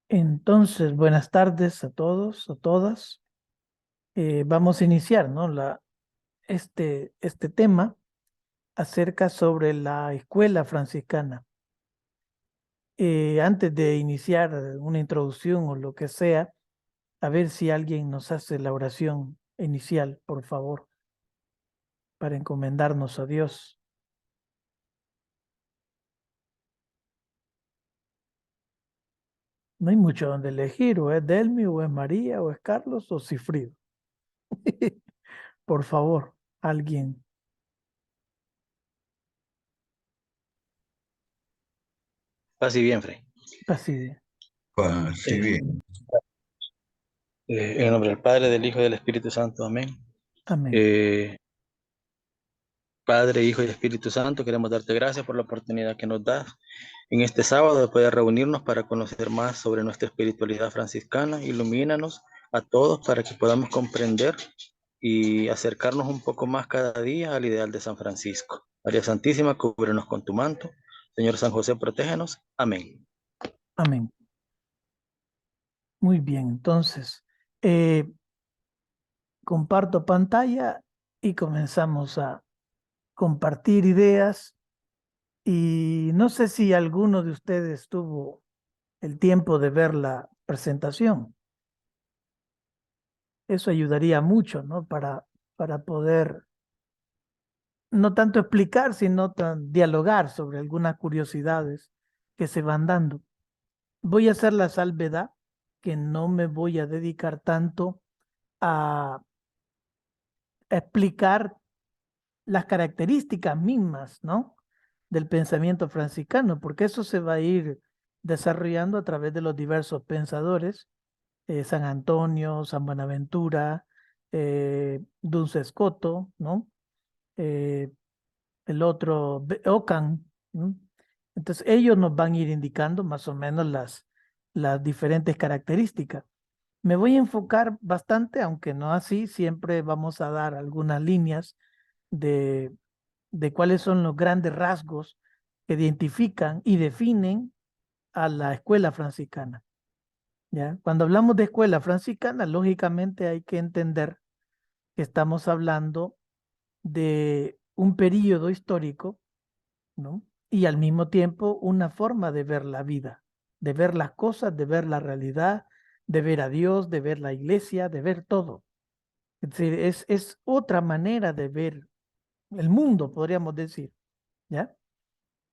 Entonces, buenas tardes a todos, a todas. Vamos a iniciar, ¿no? Este tema acerca sobre la escuela franciscana. Antes de iniciar una introducción o lo que sea, a ver si alguien nos hace la oración inicial, por favor, para encomendarnos a Dios. No hay mucho donde elegir, o es Delmi, o es María, o es Carlos, o Cifrido. Por favor, alguien. Así bien, Frey. Así. Sí, bien. En el nombre del Padre, del Hijo y del Espíritu Santo. Amén. Amén. Eh, Padre, Hijo y Espíritu Santo, queremos darte gracias por la oportunidad que nos das en este sábado de poder reunirnos para conocer más sobre nuestra espiritualidad franciscana. Ilumínanos a todos para que podamos comprender y acercarnos un poco más cada día al ideal de San Francisco. María Santísima, cúbrenos con tu manto. Señor San José, protégenos. Amén. Amén. Muy bien, entonces, eh, comparto pantalla y comenzamos a compartir ideas. Y no sé si alguno de ustedes tuvo el tiempo de ver la presentación. Eso ayudaría mucho, ¿no? Para poder no tanto explicar, sino dialogar sobre algunas curiosidades que se van dando. Voy a hacer la salvedad que no me voy a dedicar tanto a explicar las características mismas, ¿no? Del pensamiento franciscano, porque eso se va a ir desarrollando a través de los diversos pensadores, San Antonio, San Buenaventura, Duns Scoto, ¿no? Eh, el otro, Ockham, ¿no? Entonces ellos nos van a ir indicando más o menos las diferentes características. Me voy a enfocar bastante, aunque no así, siempre vamos a dar algunas líneas de cuáles son los grandes rasgos que identifican y definen a la escuela franciscana. ¿Ya? Cuando hablamos de escuela franciscana, lógicamente hay que entender que estamos hablando de un periodo histórico, ¿no? Y al mismo tiempo una forma de ver la vida, de ver las cosas, de ver la realidad, de ver a Dios, de ver la iglesia, de ver todo. Es decir, es otra manera de ver el mundo, podríamos decir, ¿ya?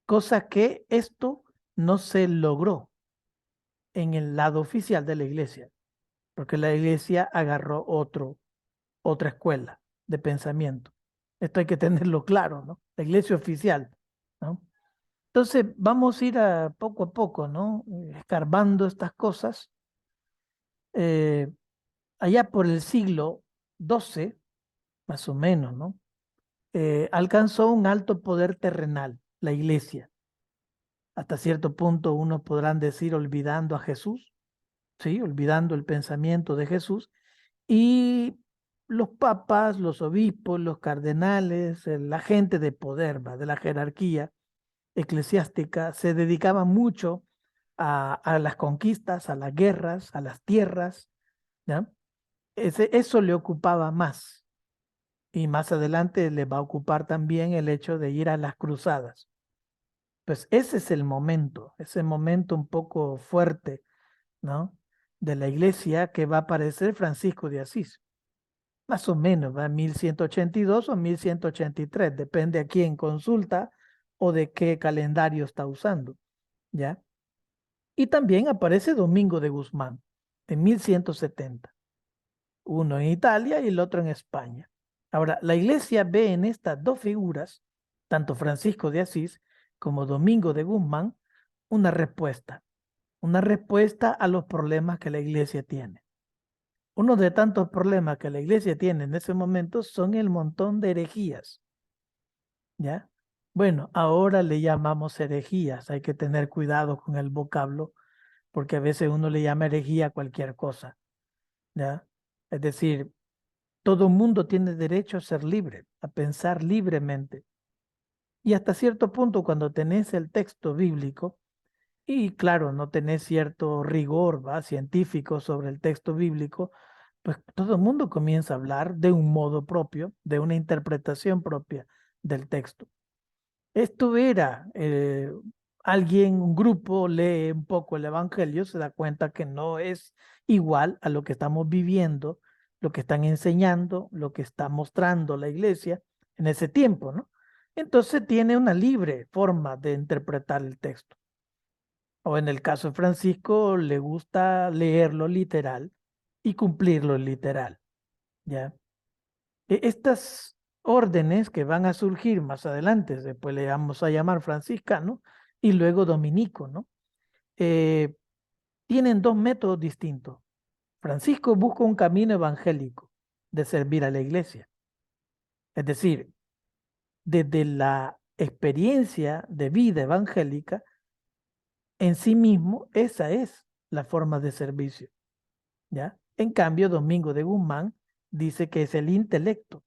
Cosa que esto no se logró en el lado oficial de la iglesia, porque la iglesia agarró otra escuela de pensamiento. Esto hay que tenerlo claro, ¿no? La iglesia oficial, ¿no? Entonces vamos a ir poco a poco, ¿no? Escarbando estas cosas. Eh, Allá por el siglo XII, más o menos, ¿no? Alcanzó un alto poder terrenal, la iglesia. Hasta cierto punto unos podrán decir olvidando a Jesús, ¿sí? Olvidando el pensamiento de Jesús. Y los papas, los obispos, los cardenales, la gente de poder, ¿va? De la jerarquía eclesiástica, se dedicaban mucho a las conquistas, a las guerras, a las tierras, ¿ya? Eso le ocupaba más. Y más adelante le va a ocupar también el hecho de ir a las cruzadas. Pues ese es el momento, ese momento un poco fuerte, ¿no? De la iglesia que va a aparecer Francisco de Asís. Más o menos, va en 1182 o 1183, depende a quién consulta o de qué calendario está usando, ¿ya? Y también aparece Domingo de Guzmán en 1170, uno en Italia y el otro en España. Ahora, la iglesia ve en estas dos figuras, tanto Francisco de Asís como Domingo de Guzmán, una respuesta a los problemas que la iglesia tiene. Uno de tantos problemas que la iglesia tiene en ese momento son el montón de herejías, ¿ya? Bueno, ahora le llamamos herejías, hay que tener cuidado con el vocablo, porque a veces uno le llama herejía a cualquier cosa, ¿ya? Es decir, todo mundo tiene derecho a ser libre, a pensar libremente. Y hasta cierto punto, cuando tenés el texto bíblico, y claro, no tenés cierto rigor, ¿va?, científico sobre el texto bíblico, pues todo el mundo comienza a hablar de un modo propio, de una interpretación propia del texto. Esto era, alguien, un grupo lee un poco el Evangelio, se da cuenta que no es igual a lo que estamos viviendo, lo que están enseñando, lo que está mostrando la iglesia en ese tiempo, ¿no? Entonces tiene una libre forma de interpretar el texto. O en el caso de Francisco, le gusta leerlo literal y cumplirlo literal, ¿ya? Estas órdenes que van a surgir más adelante, después le vamos a llamar franciscano y luego dominico, ¿no? Eh, Tienen dos métodos distintos. Francisco busca un camino evangélico de servir a la iglesia. Es decir, desde la experiencia de vida evangélica, en sí mismo, esa es la forma de servicio, ¿ya? En cambio, Domingo de Guzmán dice que es el intelecto.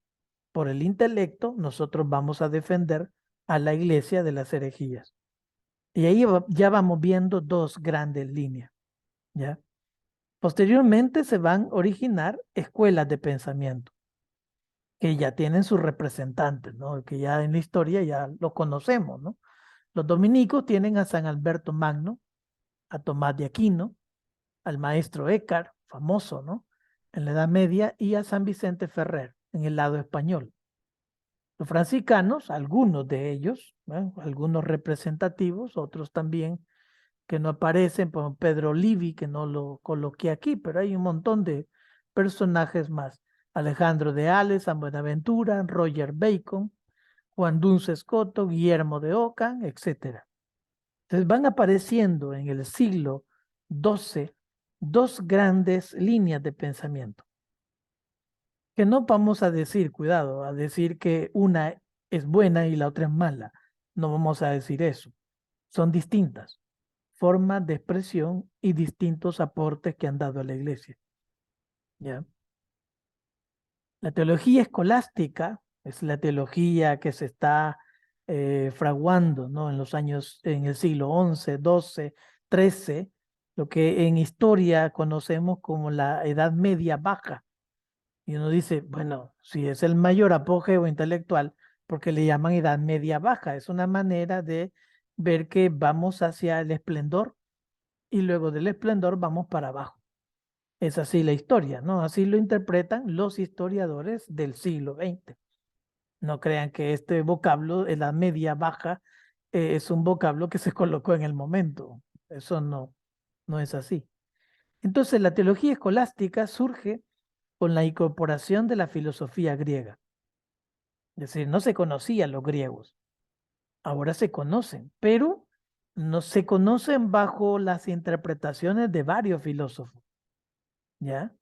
Por el intelecto, nosotros vamos a defender a la iglesia de las herejías. Y ahí ya vamos viendo dos grandes líneas, ¿ya? Posteriormente se van a originar escuelas de pensamiento, que ya tienen sus representantes, ¿no? Que ya en la historia ya lo conocemos, ¿no? Los dominicos tienen a San Alberto Magno, a Tomás de Aquino, al maestro Eckhart, famoso, ¿no?, en la Edad Media, y a San Vicente Ferrer, en el lado español. Los franciscanos, algunos de ellos, ¿no?, algunos representativos, otros también que no aparecen, como Pedro Livi, que no lo coloqué aquí, pero hay un montón de personajes más. Alejandro de Ales, San Buenaventura, Roger Bacon, Juan Duns Scoto, Guillermo de Ockham, etc. Entonces van apareciendo en el siglo XII dos grandes líneas de pensamiento, que no vamos a decir, cuidado, a decir que una es buena y la otra es mala. No vamos a decir eso. Son distintas formas de expresión y distintos aportes que han dado a la iglesia, ¿ya? La teología escolástica es la teología que se está fraguando, ¿no?, en los años, en el siglo XI, XII, XIII, lo que en historia conocemos como la Edad Media Baja. Y uno dice, bueno, si es el mayor apogeo intelectual, porque le llaman Edad Media Baja, es una manera de ver que vamos hacia el esplendor y luego del esplendor vamos para abajo. Es así la historia, ¿no? Así lo interpretan los historiadores del siglo XX. No crean que este vocablo, la media baja, es un vocablo que se colocó en el momento. Eso no es así. Entonces, la teología escolástica surge con la incorporación de la filosofía griega. Es decir, no se conocían los griegos, ahora se conocen, pero no se conocen bajo las interpretaciones de varios filósofos, ¿ya?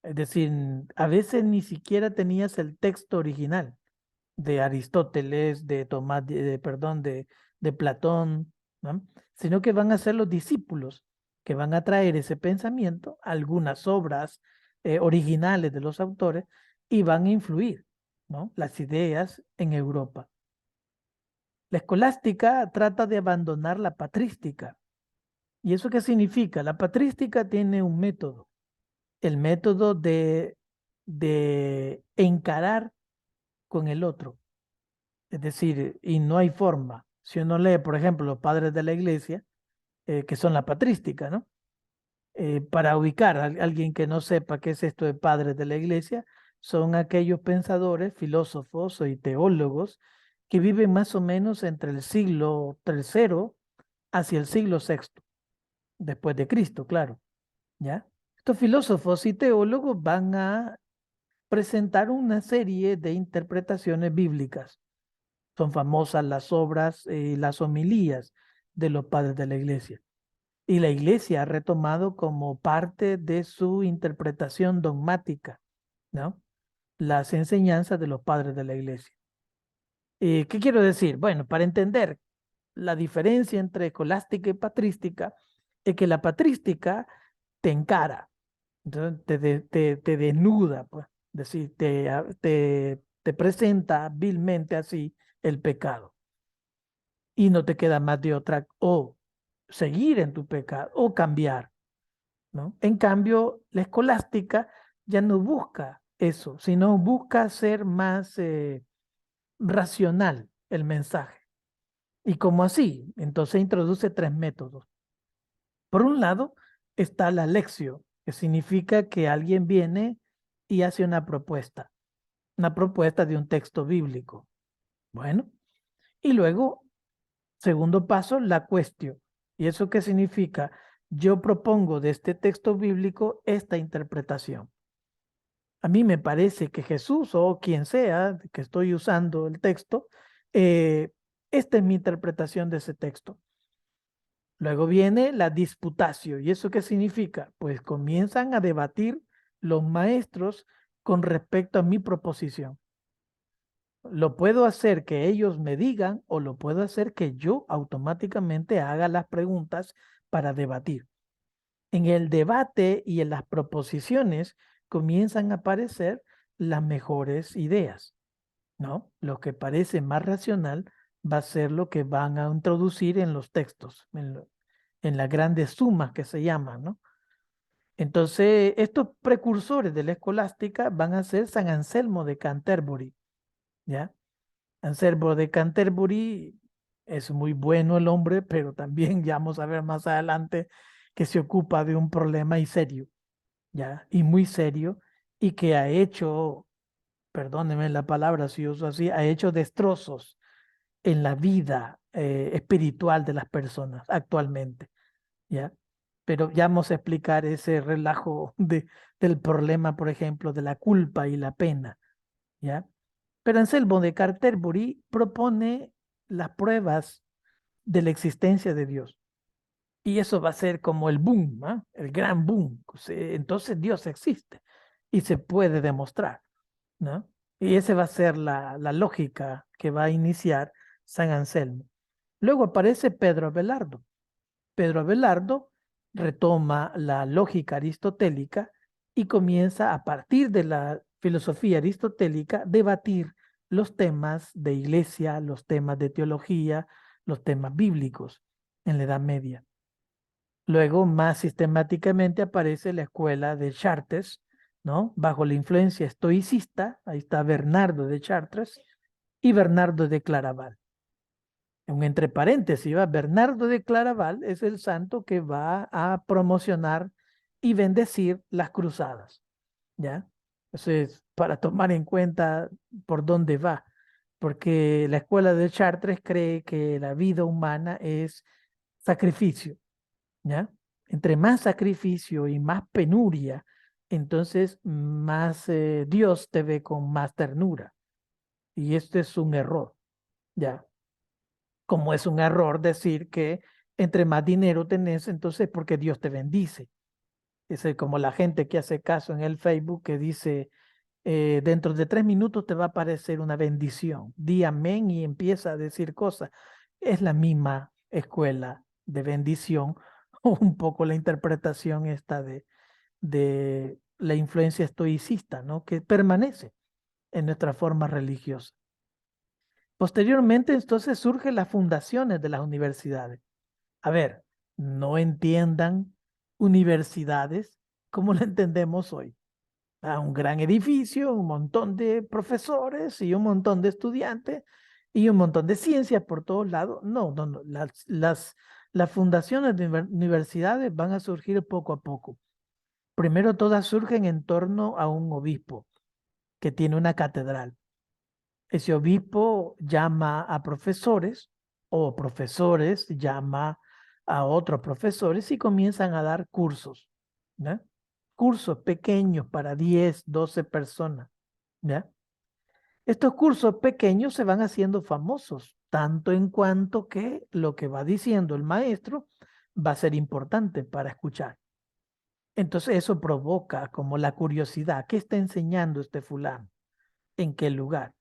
Es decir, a veces ni siquiera tenías el texto original de Aristóteles, de Tomás, perdón, de Platón, ¿no?, sino que van a ser los discípulos que van a traer ese pensamiento, algunas obras originales de los autores, y van a influir, ¿no?, las ideas en Europa. La escolástica trata de abandonar la patrística. ¿Y eso qué significa? La patrística tiene un método, el método de encarar con el otro. Es decir, y no hay forma. Si uno lee, por ejemplo, los padres de la iglesia, que son la patrística, ¿no? Para ubicar a alguien que no sepa qué es esto de padres de la iglesia, son aquellos pensadores, filósofos y teólogos que viven más o menos entre el siglo III hacia el siglo VI, después de Cristo, claro, ¿ya? Estos filósofos y teólogos van a presentar una serie de interpretaciones bíblicas. Son famosas las obras y las homilías de los padres de la iglesia. Y la iglesia ha retomado como parte de su interpretación dogmática, ¿no?, las enseñanzas de los padres de la iglesia. ¿Qué quiero decir? Bueno, para entender la diferencia entre escolástica y patrística, es que la patrística te encara, entonces te desnuda, pues, es decir, te presenta vilmente así el pecado. Y no te queda más de otra, o seguir en tu pecado o cambiar, ¿no? En cambio, la escolástica ya no busca eso, sino busca ser más racional el mensaje. ¿Y cómo así? Entonces introduce 3 métodos. Por un lado está la lectio, que significa que alguien viene y hace una propuesta de un texto bíblico. Bueno, y luego, segundo paso, la cuestión. ¿Y eso qué significa? Yo propongo de este texto bíblico esta interpretación. A mí me parece que Jesús o quien sea que estoy usando el texto, esta es mi interpretación de ese texto. Luego viene la disputatio. ¿Y eso qué significa? Pues comienzan a debatir los maestros con respecto a mi proposición. Lo puedo hacer que ellos me digan o lo puedo hacer que yo automáticamente haga las preguntas para debatir. En el debate y en las proposiciones comienzan a aparecer las mejores ideas, ¿no? Lo que parece más racional va a ser lo que van a introducir en los textos, en las grandes sumas que se llaman, ¿no? Entonces, estos precursores de la escolástica van a ser San Anselmo de Canterbury, ¿ya? Anselmo de Canterbury es muy bueno el hombre, pero también ya vamos a ver más adelante que se ocupa de un problema y serio, ¿ya? Y muy serio, y que ha hecho, perdónenme la palabra si uso así, ha hecho destrozos en la vida espiritual de las personas actualmente, ¿ya? Pero ya vamos a explicar ese relajo del problema, por ejemplo, de la culpa y la pena, ¿ya? Pero Anselmo de Canterbury propone las pruebas de la existencia de Dios. Y eso va a ser como el boom, ¿no? El gran boom. Entonces Dios existe y se puede demostrar, ¿no? Y esa va a ser la lógica que va a iniciar San Anselmo. Luego aparece Pedro Abelardo. Pedro Abelardo retoma la lógica aristotélica y comienza a partir de la filosofía aristotélica debatir los temas de iglesia, los temas de teología, los temas bíblicos en la Edad Media. Luego, más sistemáticamente aparece la escuela de Chartres, ¿no? Bajo la influencia estoicista, ahí está Bernardo de Chartres y Bernardo de Claraval. Entre paréntesis, Bernardo de Claraval es el santo que va a promocionar y bendecir las cruzadas, ¿ya? Entonces, para tomar en cuenta por dónde va, porque la escuela de Chartres cree que la vida humana es sacrificio, ¿ya? Entre más sacrificio y más penuria, entonces más Dios te ve con más ternura. Y este es un error, ¿ya? Como es un error decir que entre más dinero tenés, entonces porque Dios te bendice. Es como la gente que hace caso en el Facebook que dice, dentro de 3 minutos te va a aparecer una bendición. Di amén y empieza a decir cosas. Es la misma escuela de bendición, o un poco la interpretación esta de la influencia estoicista, ¿no? Que permanece en nuestra forma religiosa. Posteriormente, entonces, surgen las fundaciones de las universidades. A ver, no entiendan universidades como lo entendemos hoy. Un gran edificio, un montón de profesores y un montón de estudiantes y un montón de ciencias por todos lados. No, no, no. Las fundaciones de universidades van a surgir poco a poco. Primero todas surgen en torno a un obispo que tiene una catedral. Ese obispo llama a profesores o profesores llama a otros profesores y comienzan a dar cursos, ¿ya? Cursos pequeños para 10, 12 personas, ¿ya? Estos cursos pequeños se van haciendo famosos, tanto en cuanto que lo que va diciendo el maestro va a ser importante para escuchar. Entonces eso provoca como la curiosidad, ¿qué está enseñando este fulano? ¿En qué lugar?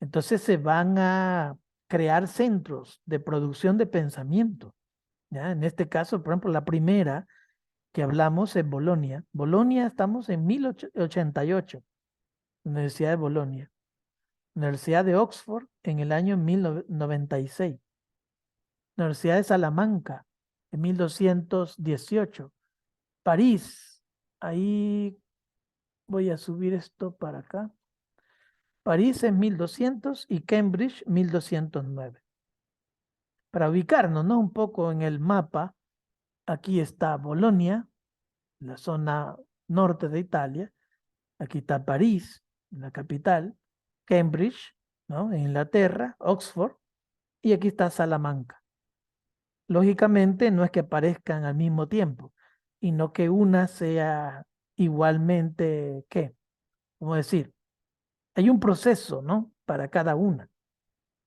Entonces se van a crear centros de producción de pensamiento, ¿ya? En este caso, por ejemplo, la primera que hablamos es Bolonia. Bolonia estamos en 1088, Universidad de Bolonia. Universidad de Oxford en el año 1096. Universidad de Salamanca en 1218. París, ahí voy a subir esto para acá. París en 1200 y Cambridge 1209. Para ubicarnos, ¿no? Un poco en el mapa, aquí está Bolonia, la zona norte de Italia. Aquí está París, la capital. Cambridge, ¿no? En Inglaterra, Oxford. Y aquí está Salamanca. Lógicamente no es que aparezcan al mismo tiempo, y no que una sea igualmente, ¿qué? ¿Cómo decir? Hay un proceso, ¿no? Para cada una.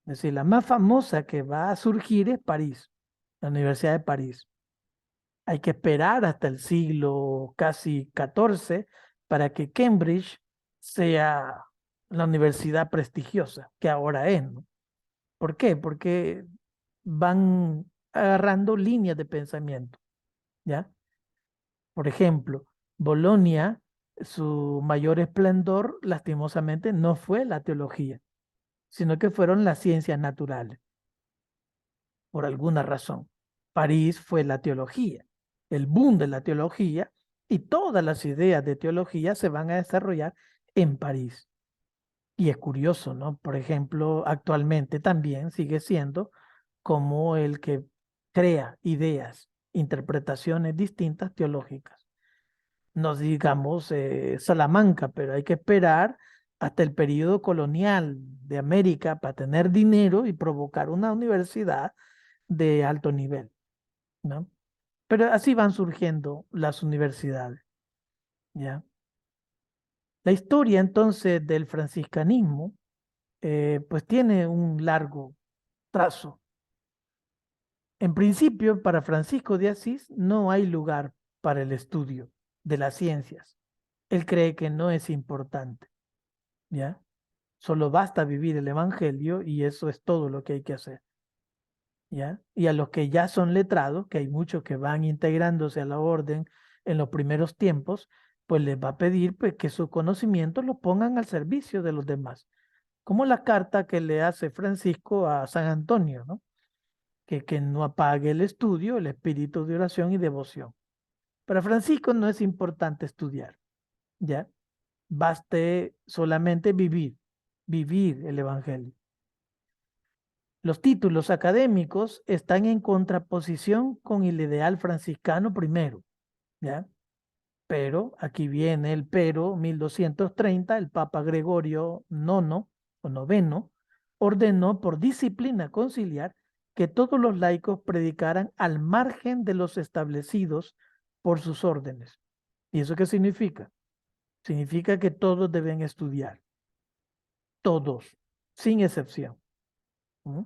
Es decir, la más famosa que va a surgir es París, la Universidad de París. Hay que esperar hasta el siglo casi XIV para que Cambridge sea la universidad prestigiosa que ahora es, ¿no? ¿Por qué? Porque van agarrando líneas de pensamiento, ¿ya? Por ejemplo, Bolonia, su mayor esplendor, lastimosamente, no fue la teología, sino que fueron las ciencias naturales, por alguna razón. París fue la teología, el boom de la teología, y todas las ideas de teología se van a desarrollar en París. Y es curioso, ¿no? Por ejemplo, actualmente también sigue siendo como el que crea ideas, interpretaciones distintas teológicas. No digamos Salamanca, pero hay que esperar hasta el periodo colonial de América para tener dinero y provocar una universidad de alto nivel, ¿no? Pero así van surgiendo las universidades, ¿ya? La historia entonces del franciscanismo, pues tiene un largo trazo. En principio, para Francisco de Asís no hay lugar para el estudio de las ciencias. Él cree que no es importante, ¿ya? Solo basta vivir el evangelio y eso es todo lo que hay que hacer, ¿ya? Y a los que ya son letrados, que hay muchos que van integrándose a la orden en los primeros tiempos, pues les va a pedir pues, que su conocimiento lo pongan al servicio de los demás. Como la carta que le hace Francisco a San Antonio, ¿no? Que no apague el estudio, el espíritu de oración y devoción. Para Francisco no es importante estudiar, ¿ya? Baste solamente vivir el evangelio. Los títulos académicos están en contraposición con el ideal franciscano primero, ¿ya? Pero, aquí viene el pero, 1230, el Papa Gregorio IX o noveno ordenó por disciplina conciliar que todos los laicos predicaran al margen de los establecidos por sus órdenes. ¿Y eso qué significa? Significa que todos deben estudiar, todos, sin excepción. ¿Mm?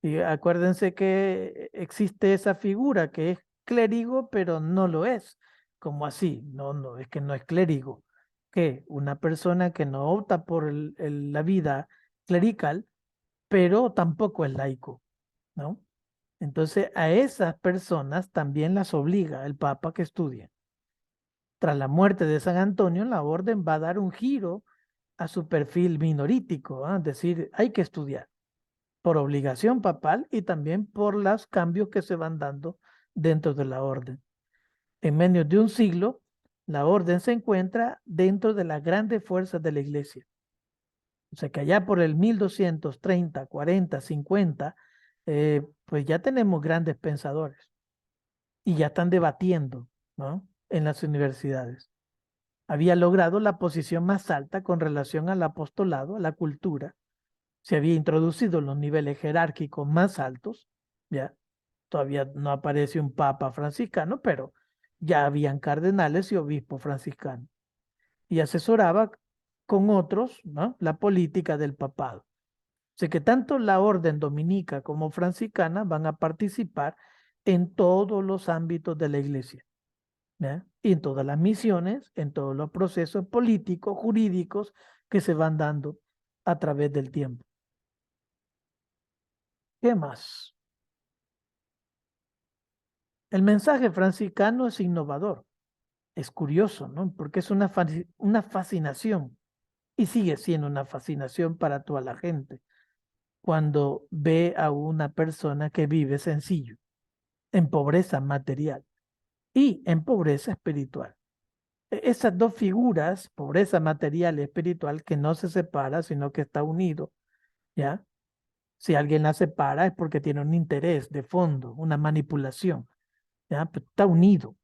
Y acuérdense que existe esa figura que es clérigo, pero no lo es. Como así? No, no, es que no es clérigo. Que una persona que no opta por la vida clerical, pero tampoco es laico, ¿no? Entonces a esas personas también las obliga el Papa que estudien. Tras la muerte de San Antonio, la orden va a dar un giro a su perfil minorítico, ¿eh? Es decir, hay que estudiar por obligación papal y también por los cambios que se van dando dentro de la orden. En menos de un siglo, la orden se encuentra dentro de las grandes fuerzas de la iglesia. O sea que allá por el 1230, 40, 50, pues ya tenemos grandes pensadores y ya están debatiendo, ¿no? En las universidades. Había logrado la posición más alta con relación al apostolado, a la cultura. Se había introducido los niveles jerárquicos más altos, ya. Todavía no aparece un papa franciscano, pero ya habían cardenales y obispos franciscanos. Y asesoraba con otros, ¿no? La política del papado. Sé que tanto la orden dominica como franciscana van a participar en todos los ámbitos de la iglesia, ¿ya? Y en todas las misiones, en todos los procesos políticos, jurídicos que se van dando a través del tiempo. ¿Qué más? El mensaje franciscano es innovador, es curioso, ¿no? Porque es una fascinación y sigue siendo una fascinación para toda la gente cuando ve a una persona que vive sencillo. en pobreza material y en pobreza espiritual. Esas dos figuras, pobreza material y espiritual, que no se separa, sino que está unido, ¿ya? Si alguien la separa es porque tiene un interés de fondo, una manipulación, ¿ya? Pero está unido.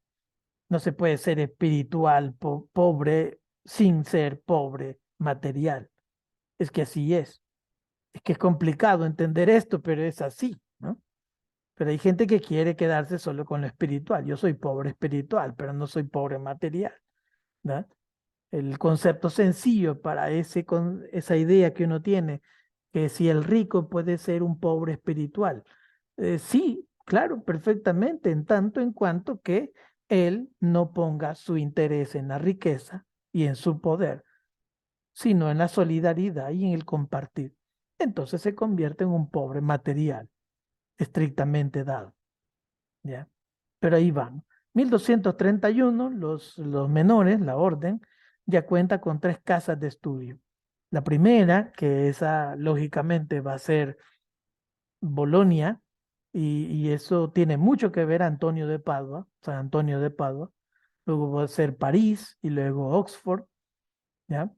No se puede ser espiritual, pobre, sin ser pobre material. Es que así es. Es que es complicado entender esto, pero es así, ¿no? Pero hay gente que quiere quedarse solo con lo espiritual. Yo soy pobre espiritual, pero no soy pobre material, ¿no? El concepto sencillo para esa idea que uno tiene, que si el rico puede ser un pobre espiritual. Sí, claro, perfectamente, en tanto en cuanto que él no ponga su interés en la riqueza y en su poder, sino en la solidaridad y en el compartir. Entonces se convierte en un pobre material, estrictamente dado, ¿ya? Pero ahí van. 1231, los menores, la orden, ya cuenta con 3 casas de estudio. La primera, que esa lógicamente va a ser Bolonia, y eso tiene mucho que ver Antonio de Padua, San Antonio de Padua. Luego va a ser París y luego Oxford, ¿ya?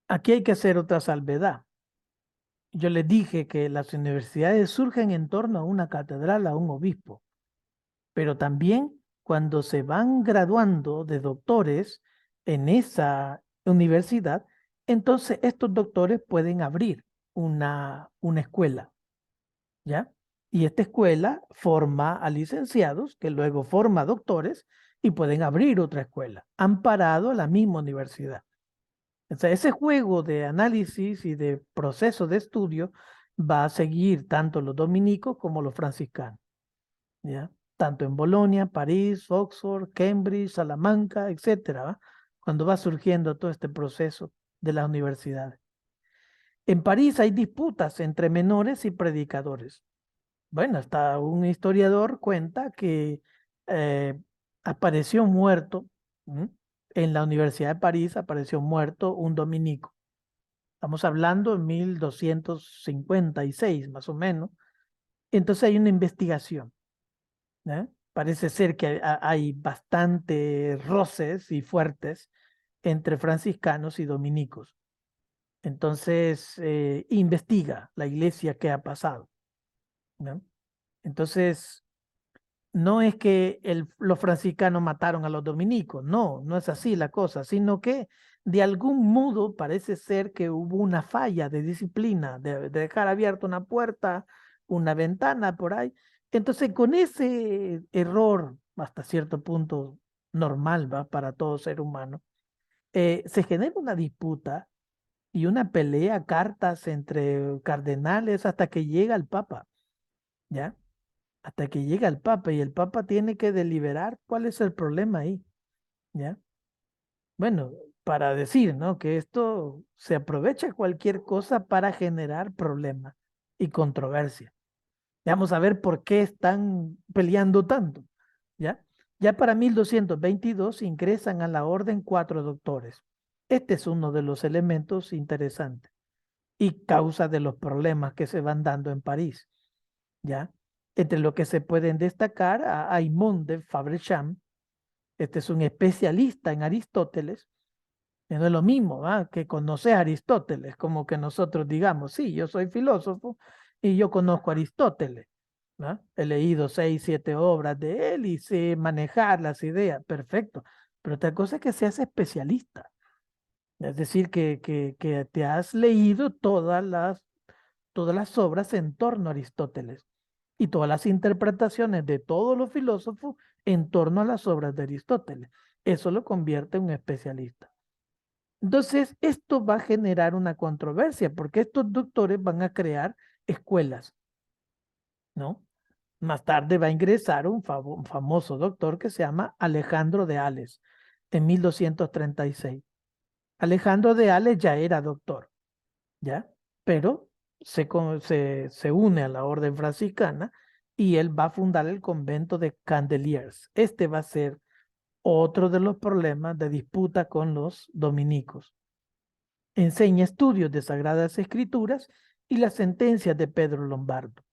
Aquí hay que hacer otra salvedad. Yo les dije que las universidades surgen en torno a una catedral, a un obispo, pero también cuando se van graduando de doctores en esa universidad, entonces estos doctores pueden abrir una escuela, ¿ya? Y esta escuela forma a licenciados, que luego forma doctores y pueden abrir otra escuela, amparado a la misma universidad. O sea, ese juego de análisis y de proceso de estudio va a seguir tanto los dominicos como los franciscanos, ¿ya? Tanto en Bolonia, París, Oxford, Cambridge, Salamanca, etcétera, ¿va? Cuando va surgiendo todo este proceso de las universidades. En París hay disputas entre menores y predicadores. Bueno, hasta un historiador cuenta que eh, apareció muerto, ¿m? En la Universidad de París apareció muerto un dominico. Estamos hablando de 1256, más o menos. Entonces hay una investigación, ¿eh? Parece ser que hay bastantes roces y fuertes entre franciscanos y dominicos. Entonces, investiga la iglesia qué ha pasado, ¿no? Entonces, no es que los franciscanos mataron a los dominicos, no, no es así la cosa, sino que de algún modo parece ser que hubo una falla de disciplina, de dejar abierta una puerta, una ventana por ahí. Entonces, con ese error, hasta cierto punto normal, ¿va? Para todo ser humano, se genera una disputa y una pelea, cartas entre cardenales hasta que llega el Papa, ¿ya? Hasta que llega el Papa y el Papa tiene que deliberar cuál es el problema ahí, ¿ya? Bueno, para decir, ¿no? Que esto se aprovecha cualquier cosa para generar problemas y controversia. Vamos a ver por qué están peleando tanto, ¿ya? Ya para 1222 ingresan a la orden 4 doctores. Este es uno de los elementos interesantes y causa de los problemas que se van dando en París, ¿ya? Entre lo que se pueden destacar a Aymon de Fabrecham. Este es un especialista en Aristóteles, que no es lo mismo, ¿va? Que conocer a Aristóteles, como que nosotros digamos, sí, yo soy filósofo y yo conozco a Aristóteles, ¿va? He leído 6, 7 obras de él y sé manejar las ideas, perfecto, pero otra cosa es que seas especialista, es decir, que te has leído todas las obras en torno a Aristóteles y todas las interpretaciones de todos los filósofos en torno a las obras de Aristóteles. Eso lo convierte en un especialista. Entonces, esto va a generar una controversia porque estos doctores van a crear escuelas, ¿no? Más tarde va a ingresar un famoso doctor que se llama Alejandro de Ales en 1236. Alejandro de Ales ya era doctor, ¿ya? Pero se une a la orden franciscana y él va a fundar el convento de Candeliers. Este va a ser otro de los problemas de disputa con los dominicos. Enseña estudios de Sagradas Escrituras y las sentencias de Pedro Lombardo.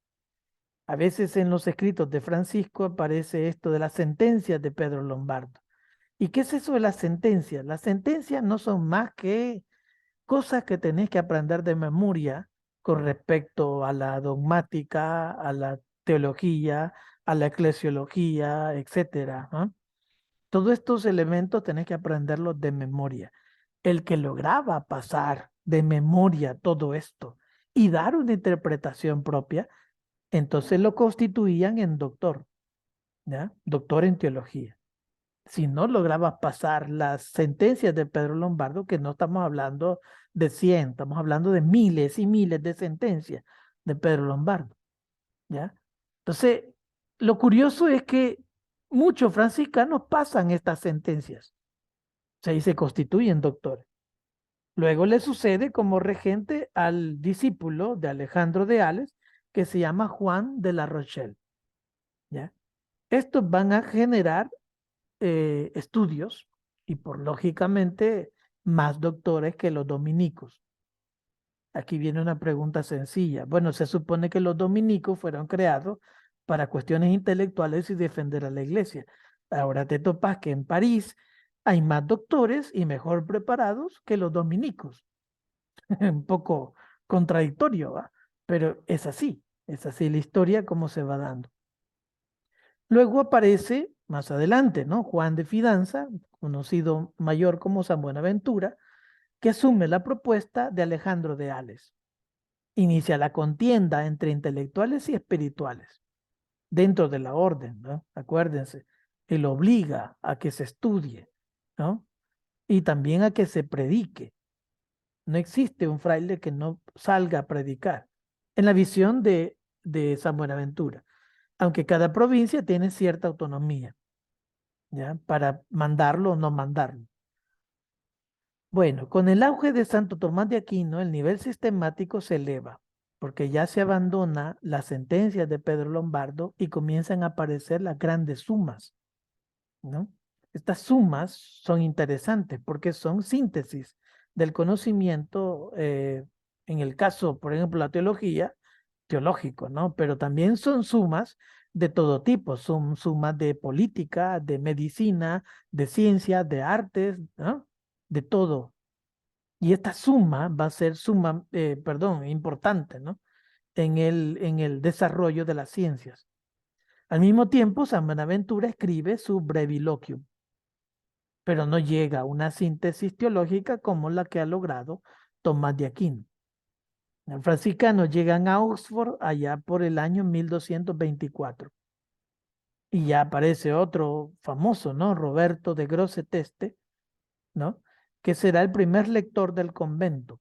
A veces en los escritos de Francisco aparece esto de las sentencias de Pedro Lombardo. ¿Y qué es eso de las sentencias? Las sentencias no son más que cosas que tenés que aprender de memoria con respecto a la dogmática, a la teología, a la eclesiología, etcétera, ¿no? Todos estos elementos tenés que aprenderlos de memoria. El que lograba pasar de memoria todo esto y dar una interpretación propia, entonces lo constituían en doctor, ¿ya? Doctor en teología. Si no lograbas pasar las sentencias de Pedro Lombardo, que no estamos hablando de 100, estamos hablando de miles y miles de sentencias de Pedro Lombardo, ¿ya? Entonces, lo curioso es que muchos franciscanos pasan estas sentencias, o sea, y se constituyen doctores. Luego le sucede como regente al discípulo de Alejandro de Ales, que se llama Juan de la Rochelle, ¿ya? Estos van a generar estudios y por lógicamente más doctores que los dominicos. Aquí viene una pregunta sencilla. Bueno, se supone que los dominicos fueron creados para cuestiones intelectuales y defender a la iglesia. Ahora te topas que en París hay más doctores y mejor preparados que los dominicos. Un poco contradictorio, ¿va? Pero es así la historia como se va dando. Luego aparece más adelante, ¿no? Juan de Fidanza, conocido mayor como San Buenaventura, que asume la propuesta de Alejandro de Ales. Inicia la contienda entre intelectuales y espirituales dentro de la orden, ¿no? Acuérdense, él obliga a que se estudie, ¿no? Y también a que se predique. No existe un fraile que no salga a predicar. En la visión de San Buenaventura, aunque cada provincia tiene cierta autonomía, ¿ya? Para mandarlo o no mandarlo. Bueno, con el auge de Santo Tomás de Aquino, el nivel sistemático se eleva, porque ya se abandona las sentencias de Pedro Lombardo y comienzan a aparecer las grandes sumas, ¿no? Estas sumas son interesantes porque son síntesis del conocimiento, en el caso, por ejemplo, la teología, teológico, ¿no? Pero también son sumas de todo tipo, son sumas de política, de medicina, de ciencia, de artes, ¿no? De todo. Y esta suma va a ser importante, ¿no? En el desarrollo de las ciencias. Al mismo tiempo, San Buenaventura escribe su Breviloquium, pero no llega a una síntesis teológica como la que ha logrado Tomás de Aquino. Los franciscanos llegan a Oxford allá por el año 1224. Y ya aparece otro famoso, ¿no? Roberto de Grosseteste, ¿no? Que será el primer lector del convento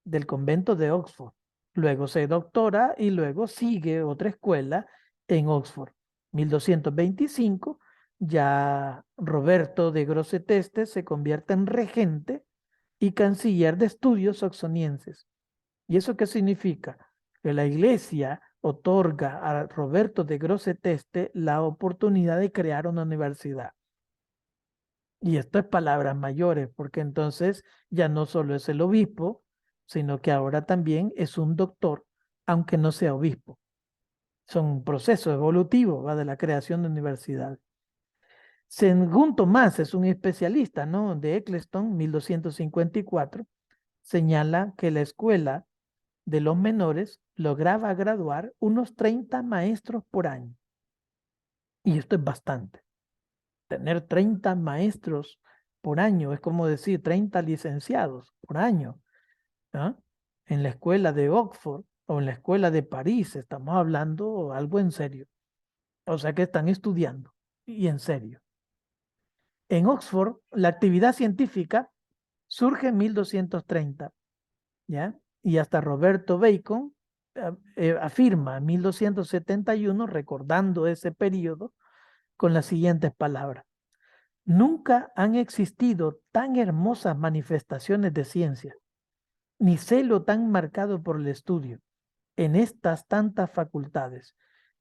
de Oxford. Luego se doctora y luego sigue otra escuela en Oxford. 1225, ya Roberto de Grosseteste se convierte en regente y canciller de estudios oxonienses. ¿Y eso qué significa? Que la iglesia otorga a Roberto de Grosseteste la oportunidad de crear una universidad. Y esto es palabras mayores, porque entonces ya no solo es el obispo, sino que ahora también es un doctor, aunque no sea obispo. Son un proceso evolutivo, ¿va? De la creación de universidad. Según Tomás es un especialista, ¿no? De Eccleston, 1254, señala que la escuela de los menores lograba graduar unos 30 maestros por año. Y esto es bastante. Tener 30 maestros por año es como decir 30 licenciados por año, ¿no? En la escuela de Oxford o en la escuela de París estamos hablando algo en serio. O sea que están estudiando y en serio. En Oxford, la actividad científica surge en 1230, ¿ya? Y hasta Roberto Bacon afirma en 1271, recordando ese periodo, con las siguientes palabras. Nunca han existido tan hermosas manifestaciones de ciencia, ni celo tan marcado por el estudio, en estas tantas facultades,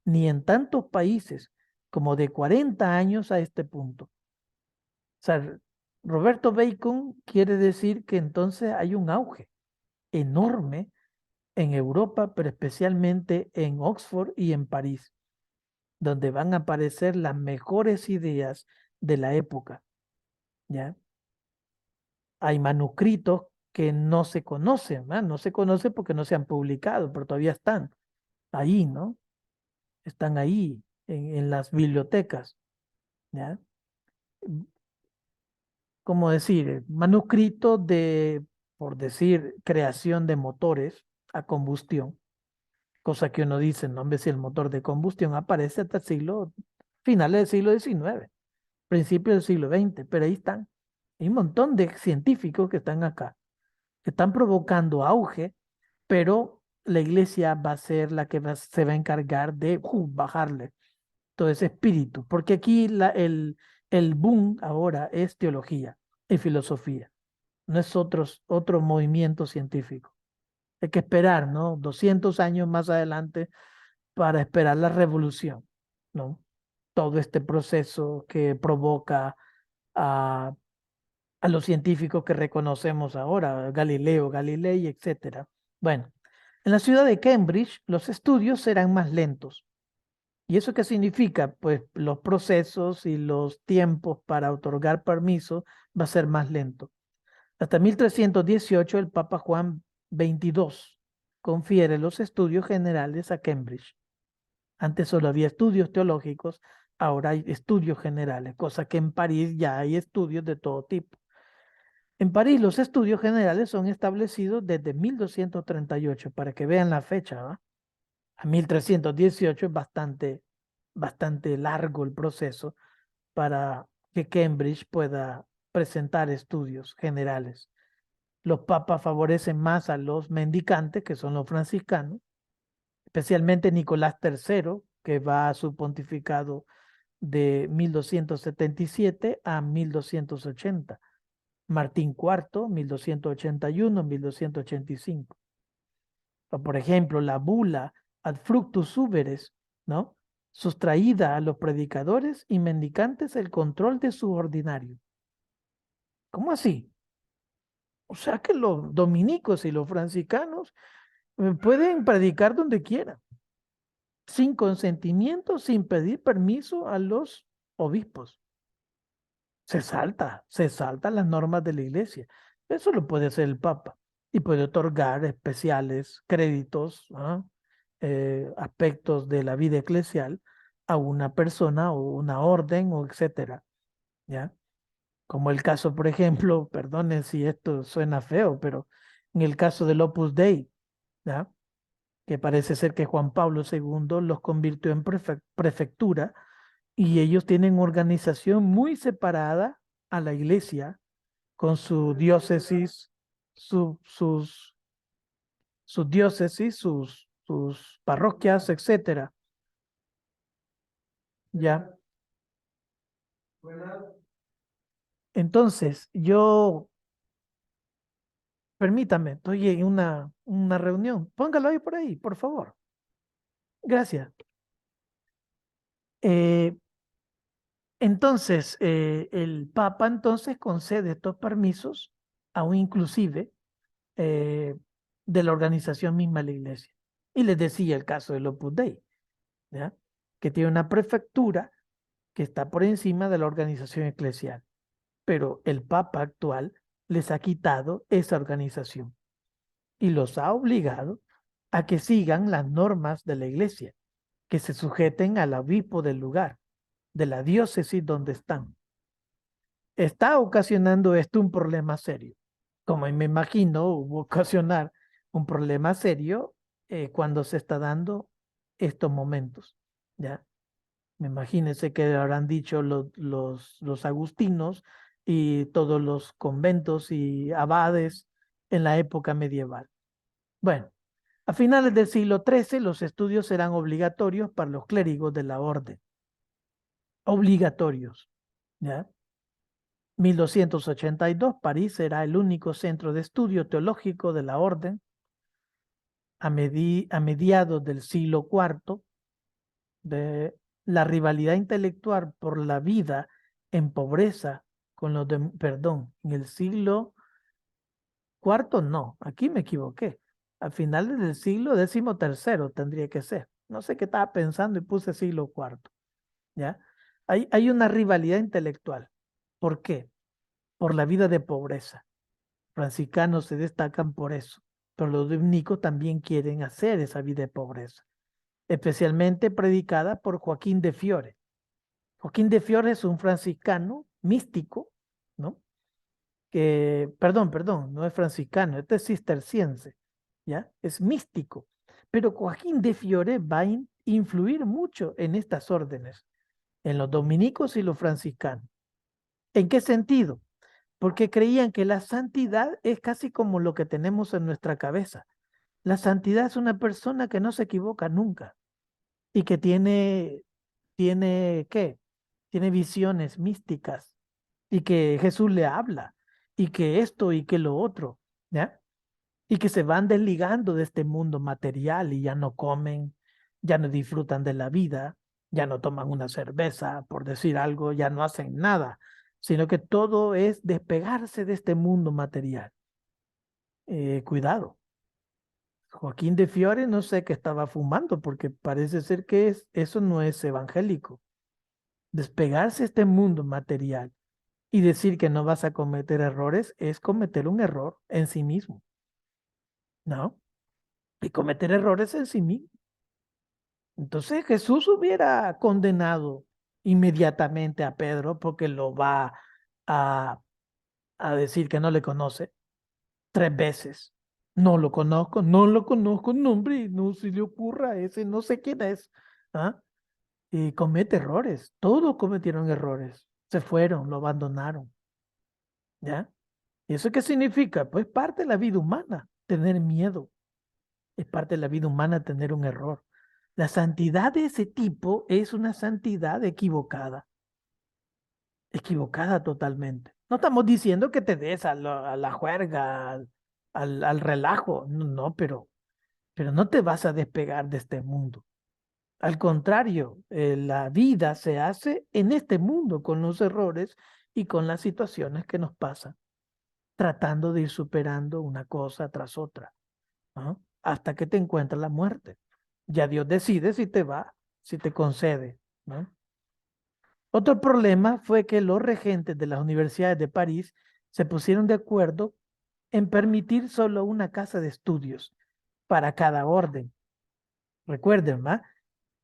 ni en tantos países como de 40 años a este punto. O sea, Roberto Bacon quiere decir que entonces hay un auge enorme en Europa, pero especialmente en Oxford y en París, donde van a aparecer las mejores ideas de la época, ¿ya? Hay manuscritos que no se conocen, ¿verdad? No se conocen porque no se han publicado, pero todavía están ahí, ¿no? Están ahí en las bibliotecas, ¿ya? Como decir, manuscritos de, por decir, creación de motores a combustión, cosa que uno dice, no, hombre, si el motor de combustión aparece hasta el siglo, finales del siglo XIX, principios del siglo XX, pero ahí están. Hay un montón de científicos que están acá, que están provocando auge, pero la iglesia va a ser la que se va a encargar de bajarle todo ese espíritu, porque aquí el boom ahora es teología y filosofía, no es otro movimiento científico. Hay que esperar, ¿no? 200 años más adelante para esperar la revolución, ¿no? Todo este proceso que provoca a, a los científicos que reconocemos ahora, Galileo, Galilei, etcétera. Bueno, en la ciudad de Cambridge los estudios serán más lentos. ¿Y eso qué significa? Pues los procesos y los tiempos para otorgar permiso va a ser más lento. Hasta 1318 el Papa Juan XXII confiere los estudios generales a Cambridge. Antes solo había estudios teológicos, ahora hay estudios generales, cosa que en París ya hay estudios de todo tipo. En París los estudios generales son establecidos desde 1238, para que vean la fecha, ¿va? A 1318 es bastante largo el proceso para que Cambridge pueda presentar estudios generales. Los papas favorecen más a los mendicantes, que son los franciscanos, especialmente Nicolás III, que va a su pontificado de 1277 a 1280. Martín IV, 1281, 1285. O por ejemplo, la bula Ad Fructus Uberes, ¿no? Sustraída a los predicadores y mendicantes el control de su ordinario. ¿Cómo así? O sea que los dominicos y los franciscanos pueden predicar donde quieran, sin consentimiento, sin pedir permiso a los obispos. Se salta las normas de la iglesia. Eso lo puede hacer el Papa y puede otorgar especiales créditos, ¿ah? Aspectos de la vida eclesial a una persona o una orden o etcétera, ¿ya? Como el caso, por ejemplo, perdonen si esto suena feo, pero en el caso del Opus Dei, ¿ya? Que parece ser que Juan Pablo II los convirtió en prefectura y ellos tienen organización muy separada a la iglesia con su diócesis, sus diócesis, sus parroquias, etcétera. ¿Ya? Entonces, permítame, estoy en una reunión. Póngalo ahí por ahí, por favor. Gracias. Entonces, el Papa entonces concede estos permisos, aún inclusive, de la organización misma de la iglesia. Y les decía el caso del Opus Dei, ¿ya? Que tiene una prefectura que está por encima de la organización eclesial. Pero el Papa actual les ha quitado esa organización y los ha obligado a que sigan las normas de la iglesia, que se sujeten al obispo del lugar, de la diócesis donde están. Está ocasionando esto un problema serio, como me imagino hubo ocasionar un problema serio cuando se está dando estos momentos, ¿ya? Imagínense que habrán dicho los agustinos y todos los conventos y abades en la época medieval. Bueno, a finales del siglo XIII los estudios serán obligatorios para los clérigos de la orden. Obligatorios, ¿ya? 1282, París será el único centro de estudio teológico de la orden. A mediados del siglo IV, de la rivalidad intelectual por la vida en pobreza con los de, perdón, en el siglo IV no, aquí me equivoqué. a finales del siglo XIII tendría que ser. No sé qué estaba pensando y puse siglo IV, ¿ya? Hay una rivalidad intelectual. ¿Por qué? Por la vida de pobreza. Franciscanos se destacan por eso, pero los dominicos también quieren hacer esa vida de pobreza, especialmente predicada por Joaquín de Fiore. Joaquín de Fiore es un franciscano místico, ¿no? Perdón, no es franciscano, este es cisterciense, ¿ya? Es místico. Pero Joaquín de Fiore va a influir mucho en estas órdenes, en los dominicos y los franciscanos. ¿En qué sentido? Porque creían que la santidad es casi como lo que tenemos en nuestra cabeza. La santidad es una persona que no se equivoca nunca y que ¿qué? Tiene visiones místicas y que Jesús le habla y que esto y que lo otro, ¿ya? Y que se van desligando de este mundo material y ya no comen, ya no disfrutan de la vida, ya no toman una cerveza, por decir algo, ya no hacen nada, sino que todo es despegarse de este mundo material. Cuidado. Joaquín de Fiore no sé qué estaba fumando porque parece ser que eso no es evangélico. Despegarse de este mundo material y decir que no vas a cometer errores es cometer un error en sí mismo, ¿no? Y cometer errores en sí mismo. Entonces Jesús hubiera condenado inmediatamente a Pedro porque lo va a, a decir que no le conoce 3 veces. No lo conozco, nombre, no se le ocurra ese, no sé quién es. ¿Ah? Y comete errores, todos cometieron errores, se fueron, lo abandonaron, ¿ya? ¿Y eso qué significa? Pues parte de la vida humana, tener miedo, es parte de la vida humana tener un error. La santidad de ese tipo es una santidad equivocada totalmente. No estamos diciendo que te des a la juerga, al relajo, no, no, pero no te vas a despegar de este mundo. Al contrario, la vida se hace en este mundo con los errores y con las situaciones que nos pasan, tratando de ir superando una cosa tras otra, ¿no? Hasta que te encuentra la muerte. Ya Dios decide si te va, si te concede, ¿no? Otro problema fue que los regentes de las universidades de París se pusieron de acuerdo en permitir solo una casa de estudios para cada orden. Recuerden, ¿va?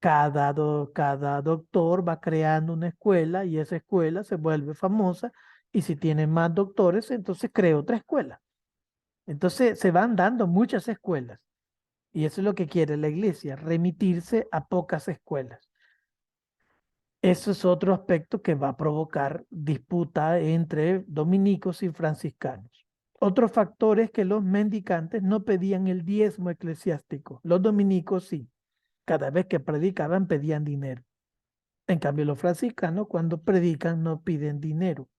Cada doctor va creando una escuela y esa escuela se vuelve famosa y si tiene más doctores, entonces crea otra escuela. Entonces se van dando muchas escuelas y eso es lo que quiere la iglesia, remitirse a pocas escuelas. Eso es otro aspecto que va a provocar disputa entre dominicos y franciscanos. Otro factor es que los mendicantes no pedían el diezmo eclesiástico, los dominicos sí. Cada vez que predicaban pedían dinero. En cambio, los franciscanos cuando predican no piden dinero.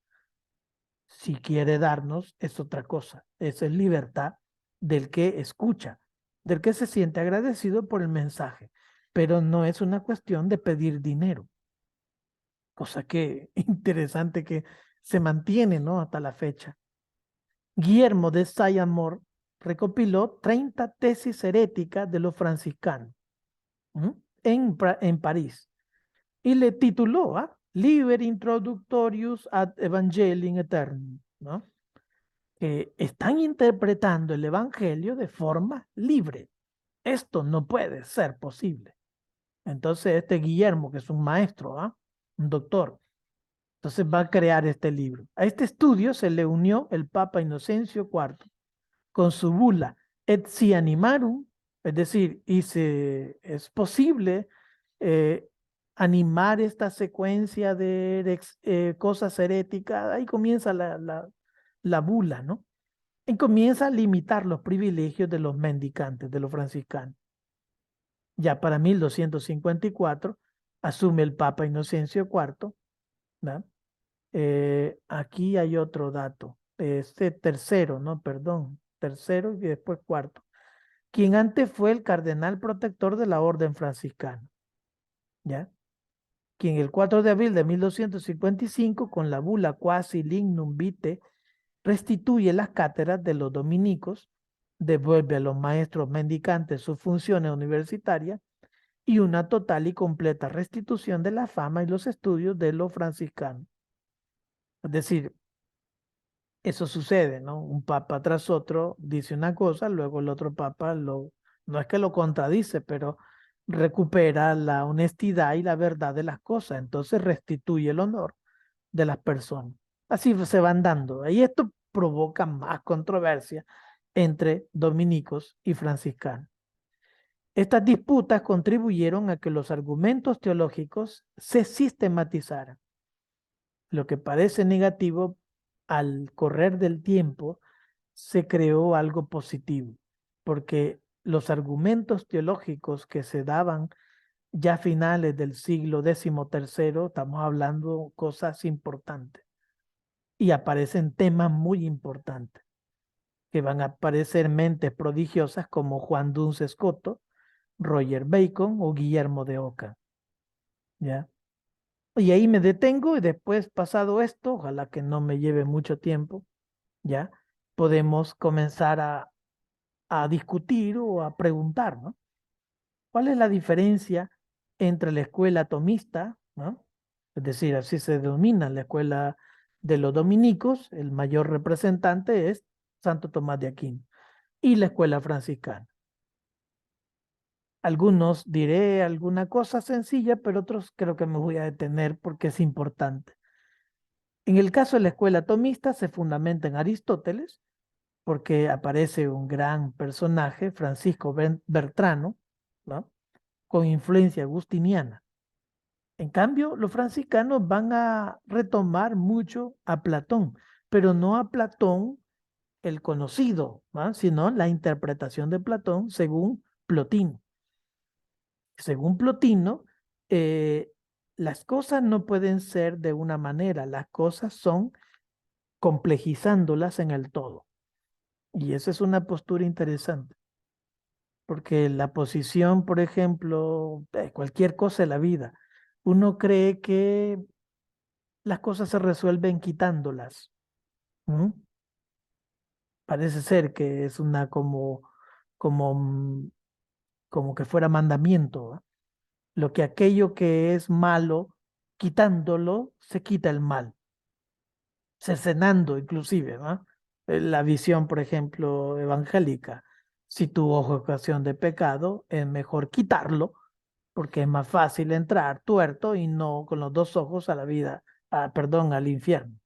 Si quiere darnos es otra cosa. Esa es libertad del que escucha, del que se siente agradecido por el mensaje. Pero no es una cuestión de pedir dinero. Cosa que interesante que se mantiene, ¿no? Hasta la fecha. Guillermo de Saint-Amour recopiló 30 tesis heréticas de los franciscanos en París y le tituló Liber Introductorius ad Evangelium Aeternum, ¿no? Que están interpretando el evangelio de forma libre. Esto no puede ser posible. Entonces este Guillermo, que es un maestro, un doctor, entonces va a crear este libro. A este estudio se le unió el Papa Inocencio IV con su bula Et si animarum, es decir, es posible animar esta secuencia de cosas heréticas, ahí comienza la bula, ¿no? Y comienza a limitar los privilegios de los mendicantes, de los franciscanos. Ya para 1254 asume el Papa Inocencio IV, ¿no? Aquí hay otro dato, este tercero, no, perdón, tercero y después cuarto, quien antes fue el cardenal protector de la orden franciscana, ¿ya? Quien el 4 de abril de 1255, con la bula Quasi Lignum Vitae, restituye las cátedras de los dominicos devuelve a los maestros mendicantes sus funciones universitarias y una total y completa restitución de la fama y los estudios de los franciscanos. Es decir, eso sucede, ¿no? Un papa tras otro dice una cosa, luego el otro papa no es que lo contradice, pero recupera la honestidad y la verdad de las cosas, entonces restituye el honor de las personas. Así se van dando. Y esto provoca más controversia entre dominicos y franciscanos. Estas disputas contribuyeron a que los argumentos teológicos se sistematizaran. Lo que parece negativo, al correr del tiempo, se creó algo positivo, porque los argumentos teológicos que se daban ya a finales del siglo XIII, estamos hablando cosas importantes, y aparecen temas muy importantes, que van a aparecer mentes prodigiosas como Juan Duns Scoto, Roger Bacon o Guillermo de Oca, ¿ya? Y ahí me detengo y después, pasado esto, ojalá que no me lleve mucho tiempo, ¿ya? Podemos comenzar a discutir o a preguntar, ¿no? ¿Cuál es la diferencia entre la escuela tomista, ¿no? Es decir, así se denomina la escuela de los dominicos, el mayor representante es Santo Tomás de Aquino, y la escuela franciscana. Algunos diré alguna cosa sencilla, pero otros creo que me voy a detener porque es importante. En el caso de la escuela tomista se fundamenta en Aristóteles, porque aparece un gran personaje, Francisco Bertrano, ¿no? Con influencia agustiniana. En cambio, los franciscanos van a retomar mucho a Platón, pero no a Platón el conocido, ¿no? Sino la interpretación de Platón según Plotino. Según Plotino, las cosas no pueden ser de una manera, las cosas son complejizándolas en el todo. Y esa es una postura interesante, porque la posición, por ejemplo, de cualquier cosa de la vida, uno cree que las cosas se resuelven quitándolas. ¿Mm? Parece ser que es una como, como que fuera mandamiento, ¿va? Lo que aquello que es malo, quitándolo, se quita el mal, cercenando inclusive, ¿no? La visión, por ejemplo, evangélica. Si tu ojo es ocasión de pecado, es mejor quitarlo, porque es más fácil entrar tuerto y no con los dos ojos a la vida, perdón, al infierno,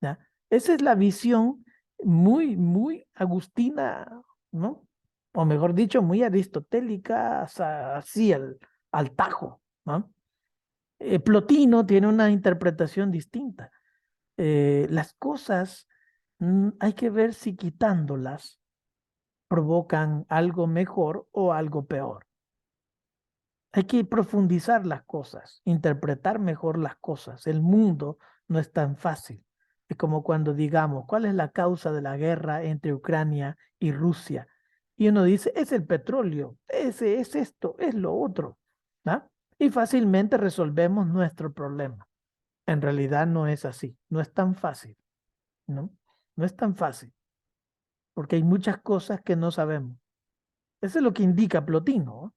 ¿ya? Esa es la visión muy, muy agustina, ¿no? O mejor dicho, muy aristotélica, así al tajo, ¿no? Plotino tiene una interpretación distinta. Las cosas hay que ver si quitándolas provocan algo mejor o algo peor. Hay que profundizar las cosas, interpretar mejor las cosas. El mundo no es tan fácil. Es como cuando digamos, ¿cuál es la causa de la guerra entre Ucrania y Rusia? Y uno dice, es el petróleo, ese es esto, es lo otro, ¿no? Y fácilmente resolvemos nuestro problema. En realidad no es así, no es tan fácil, ¿no? No es tan fácil, porque hay muchas cosas que no sabemos. Eso es lo que indica Plotino, ¿no?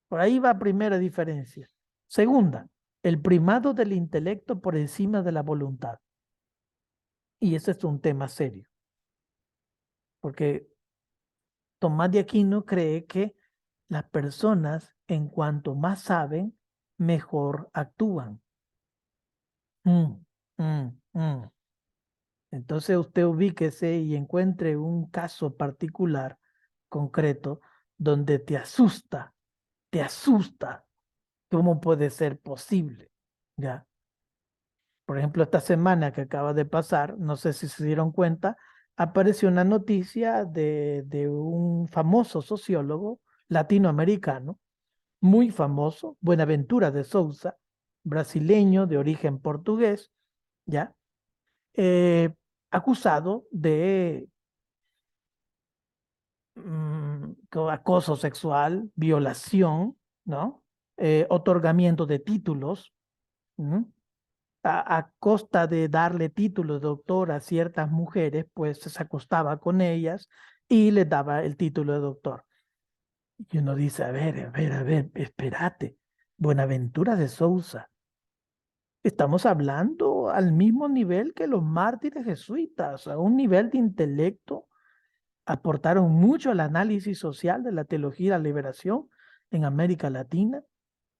Por ahí va primera diferencia. Segunda, el primado del intelecto por encima de la voluntad. Y ese es un tema serio, porque Tomás de Aquino cree que las personas, en cuanto más saben, mejor actúan. Mm, mm, mm. Entonces usted ubíquese y encuentre un caso particular, concreto, donde te asusta. ¿Cómo puede ser posible? ¿Ya? Por ejemplo, esta semana que acaba de pasar, no sé si se dieron cuenta, apareció una noticia de un famoso sociólogo latinoamericano, muy famoso, Buenaventura de Souza, brasileño de origen portugués, ¿ya? Eh, acusado de acoso sexual, violación, ¿no? Otorgamiento de títulos, ¿no? A costa de darle títulos de doctor a ciertas mujeres, pues se acostaba con ellas y les daba el título de doctor. Y uno dice, a ver, espérate, Buenaventura de Sousa, estamos hablando al mismo nivel que los mártires jesuitas, a un nivel de intelecto, aportaron mucho al análisis social de la teología y la liberación en América Latina,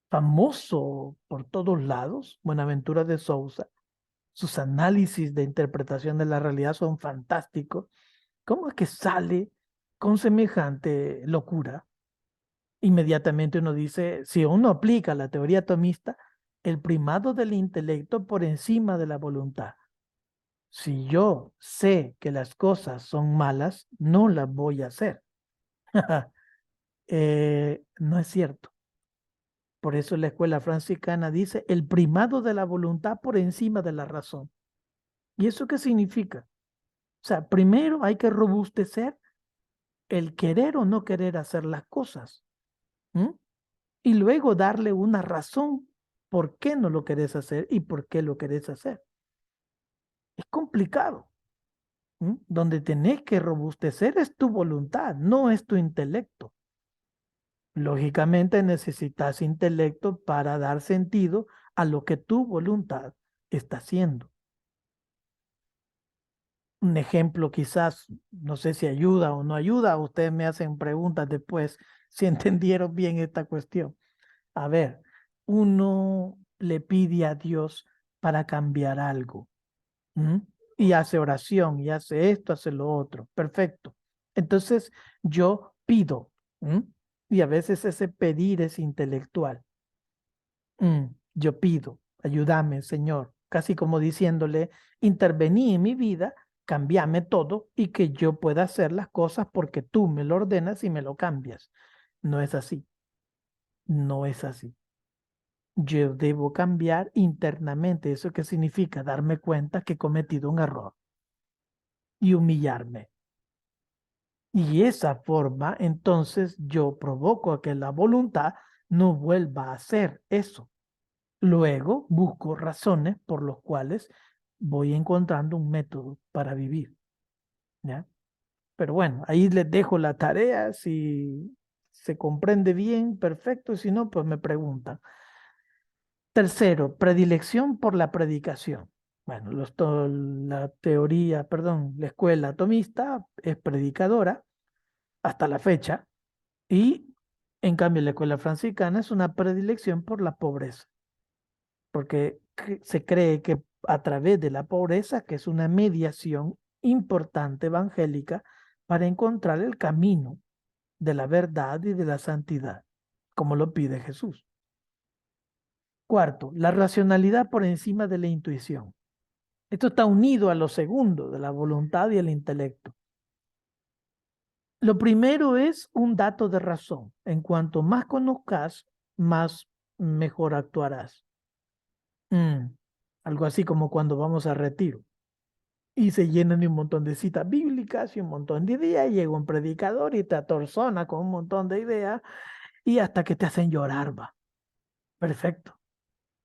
famoso por todos lados, Buenaventura de Sousa. Sus análisis de interpretación de la realidad son fantásticos. ¿Cómo es que sale con semejante locura? Inmediatamente uno dice, si uno aplica la teoría tomista, el primado del intelecto por encima de la voluntad. Si yo sé que las cosas son malas, no las voy a hacer. No es cierto. Por eso la escuela franciscana dice el primado de la voluntad por encima de la razón. ¿Y eso qué significa? O sea, primero hay que robustecer el querer o no querer hacer las cosas. ¿M? Y luego darle una razón por qué no lo querés hacer y por qué lo querés hacer. Es complicado. Donde tenés que robustecer es tu voluntad, no es tu intelecto. Lógicamente necesitas intelecto para dar sentido a lo que tu voluntad está haciendo. Un ejemplo quizás, no sé si ayuda o no ayuda, ustedes me hacen preguntas después si entendieron bien esta cuestión. A ver, uno le pide a Dios para cambiar algo. Y hace oración, y hace esto, hace lo otro. Perfecto. Entonces yo pido. Y a veces ese pedir es intelectual. Yo pido, ayúdame, Señor. Casi como diciéndole, intervení en mi vida, cambiame todo y que yo pueda hacer las cosas porque tú me lo ordenas y me lo cambias. No es así. No es así. Yo debo cambiar internamente. ¿Eso qué significa? Darme cuenta que he cometido un error y humillarme. Y esa forma, entonces yo provoco a que la voluntad no vuelva a hacer eso. Luego busco razones por los cuales voy encontrando un método para vivir. ¿Ya? Pero bueno, ahí les dejo la tarea. Si se comprende bien, perfecto. Si no, pues me preguntan. Tercero, predilección por la predicación. Bueno, la teoría, perdón, la escuela tomista es predicadora hasta la fecha y en cambio la escuela franciscana es una predilección por la pobreza, porque se cree que a través de la pobreza, que es una mediación importante evangélica para encontrar el camino de la verdad y de la santidad, como lo pide Jesús. Cuarto, la racionalidad por encima de la intuición. Esto está unido a lo segundo, de la voluntad y el intelecto. Lo primero es un dato de razón. En cuanto más conozcas, más mejor actuarás. Algo así como cuando vamos a retiro y se llenan de un montón de citas bíblicas y un montón de ideas, y llega un predicador y te atorzona con un montón de ideas y hasta que te hacen llorar, va. Perfecto.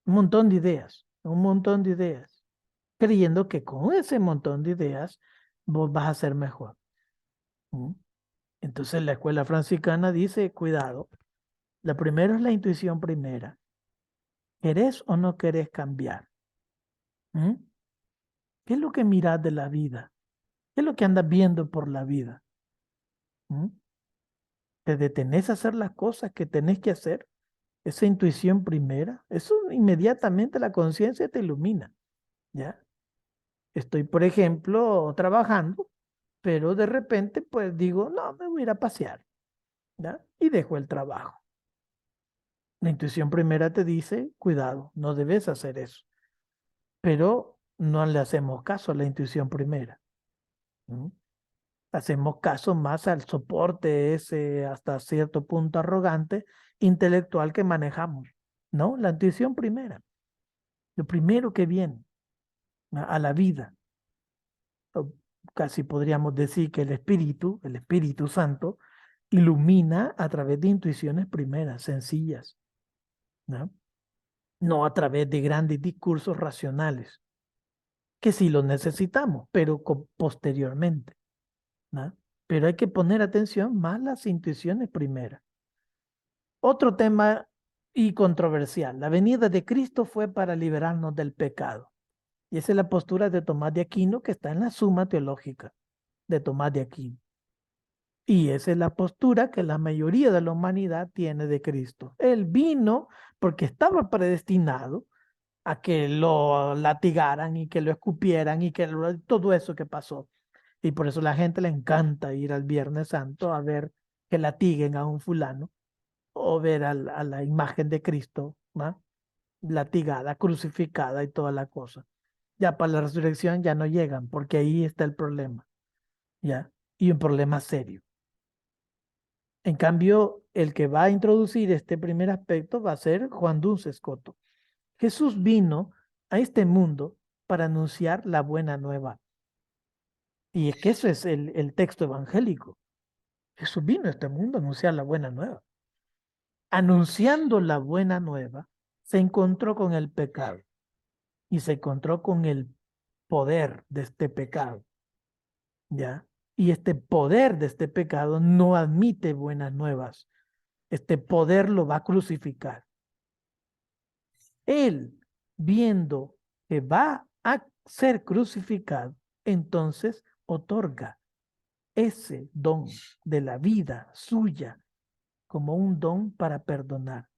Un montón de ideas, un montón de ideas, creyendo que con ese montón de ideas vos vas a ser mejor. Entonces la escuela franciscana dice, cuidado, la primera es la intuición primera. ¿Querés o no querés cambiar? ¿Qué es lo que mirás de la vida? ¿Qué es lo que andas viendo por la vida? ¿Te detenés a hacer las cosas que tenés que hacer? Esa intuición primera, eso inmediatamente la conciencia te ilumina, ¿ya? Estoy, por ejemplo, trabajando, pero de repente pues digo, no, me voy a ir a pasear, ¿ya? Y dejo el trabajo. La intuición primera te dice, cuidado, no debes hacer eso. Pero no le hacemos caso a la intuición primera. Hacemos caso más al soporte ese hasta cierto punto arrogante, intelectual que manejamos, ¿no? La intuición primera, lo primero que viene a la vida. O casi podríamos decir que el Espíritu Santo, ilumina a través de intuiciones primeras, sencillas, ¿no? No a través de grandes discursos racionales, que sí los necesitamos, pero posteriormente, ¿no? Pero hay que poner atención más las intuiciones primeras. Otro tema y controversial. La venida de Cristo fue para liberarnos del pecado. Y esa es la postura de Tomás de Aquino que está en la Suma Teológica de Tomás de Aquino. Y esa es la postura que la mayoría de la humanidad tiene de Cristo. Él vino porque estaba predestinado a que lo latigaran y que lo escupieran y que todo eso que pasó. Y por eso a la gente le encanta ir al Viernes Santo a ver que latiguen a un fulano o ver a la imagen de Cristo, ¿no? Latigada, crucificada y toda la cosa. Ya para la resurrección ya no llegan porque ahí está el problema, ¿ya? Y un problema serio. En cambio, el que va a introducir este primer aspecto va a ser Juan Duns Scoto. Jesús vino a este mundo para anunciar la buena nueva. Y es que eso es el texto evangélico. Jesús vino a este mundo a anunciar la buena nueva. Anunciando la buena nueva, se encontró con el pecado y se encontró con el poder de este pecado, ¿ya? Y este poder de este pecado no admite buenas nuevas. Este poder lo va a crucificar. Él, viendo que va a ser crucificado, entonces otorga ese don de la vida suya como un don para perdonar.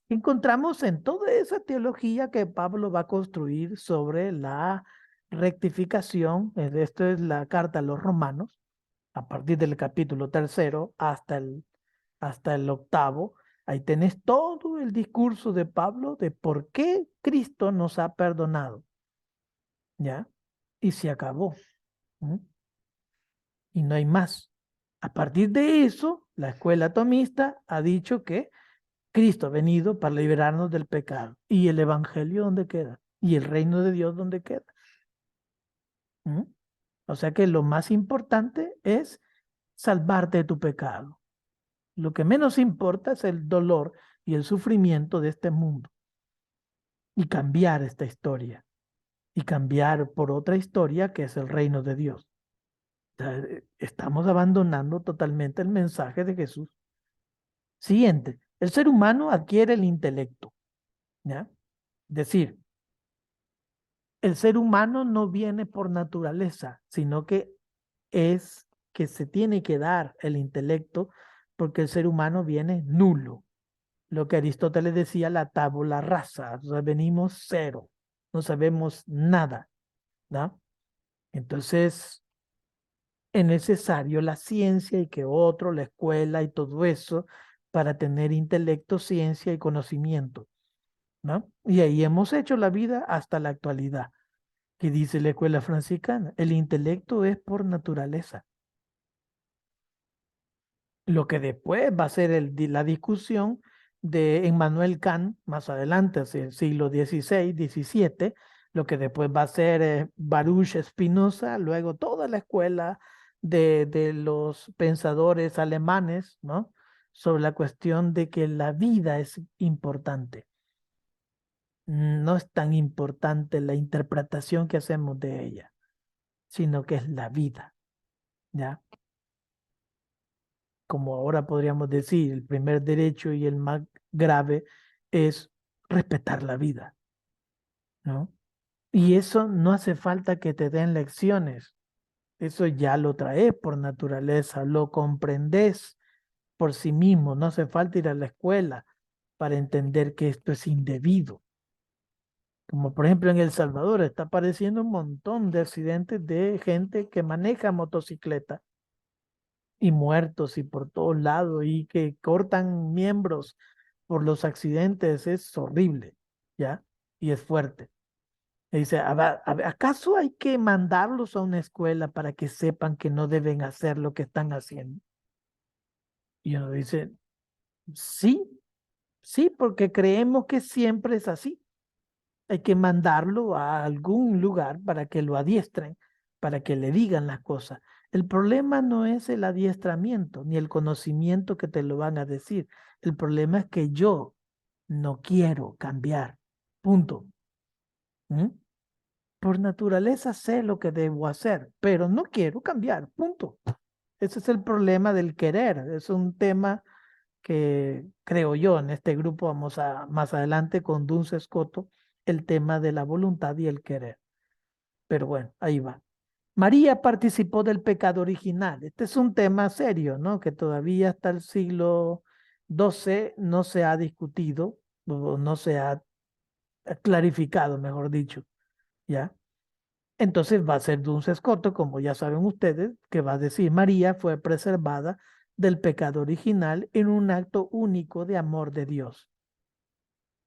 Encontramos en toda esa teología que Pablo va a construir sobre la rectificación. Esto es la carta a los Romanos, a partir del capítulo 3 hasta el 8. Ahí tenés todo el discurso de Pablo de por qué Cristo nos ha perdonado, ¿ya? Y se acabó. ¿Mm? Y no hay más. A partir de eso, la escuela tomista ha dicho que Cristo ha venido para liberarnos del pecado. ¿Y el evangelio dónde queda? ¿Y el reino de Dios dónde queda? ¿Mm? O sea que lo más importante es salvarte de tu pecado. Lo que menos importa es el dolor y el sufrimiento de este mundo. Y cambiar esta historia. Y cambiar por otra historia que es el reino de Dios. O sea, estamos abandonando totalmente el mensaje de Jesús. Siguiente, el ser humano adquiere el intelecto, ¿ya? Es decir, el ser humano no viene por naturaleza, sino que es que se tiene que dar el intelecto porque el ser humano viene nulo. Lo que Aristóteles decía, la tabula rasa, o sea, venimos cero, no sabemos nada, ¿no? Entonces, es necesario la ciencia y que otro, la escuela y todo eso, para tener intelecto, ciencia y conocimiento, ¿no? Y ahí hemos hecho la vida hasta la actualidad, que dice la escuela franciscana, el intelecto es por naturaleza. Lo que después va a ser la discusión de Emmanuel Kant, más adelante, hacia el siglo XVI, XVII, lo que después va a ser Baruch Spinoza, luego toda la escuela de los pensadores alemanes, ¿no? Sobre la cuestión de que la vida es importante. No es tan importante la interpretación que hacemos de ella, sino que es la vida, ¿ya? Como ahora podríamos decir, el primer derecho y el más grave es respetar la vida, ¿no? Y eso no hace falta que te den lecciones, eso ya lo traes por naturaleza, lo comprendes por sí mismo, no hace falta ir a la escuela para entender que esto es indebido. Como por ejemplo en El Salvador está apareciendo un montón de accidentes de gente que maneja motocicleta y muertos y por todos lados y que cortan miembros por los accidentes, es horrible, ¿ya? Y es fuerte. Y dice, ¿acaso hay que mandarlos a una escuela para que sepan que no deben hacer lo que están haciendo? Y uno dice, sí, sí, porque creemos que siempre es así. Hay que mandarlo a algún lugar para que lo adiestren, para que le digan las cosas. El problema no es el adiestramiento ni el conocimiento que te lo van a decir. El problema es que yo no quiero cambiar. Punto. ¿Mm? Por naturaleza sé lo que debo hacer, pero no quiero cambiar, punto. Ese es el problema del querer. Es un tema que creo yo en este grupo vamos a más adelante con Duns Scoto, el tema de la voluntad y el querer. Pero bueno, ahí va. María participó del pecado original. Este es un tema serio, ¿no? Que todavía hasta el siglo XII no se ha discutido, o no se ha clarificado, mejor dicho, ¿ya? Entonces va a ser Duns Scoto, como ya saben ustedes, que va a decir María fue preservada del pecado original en un acto único de amor de Dios.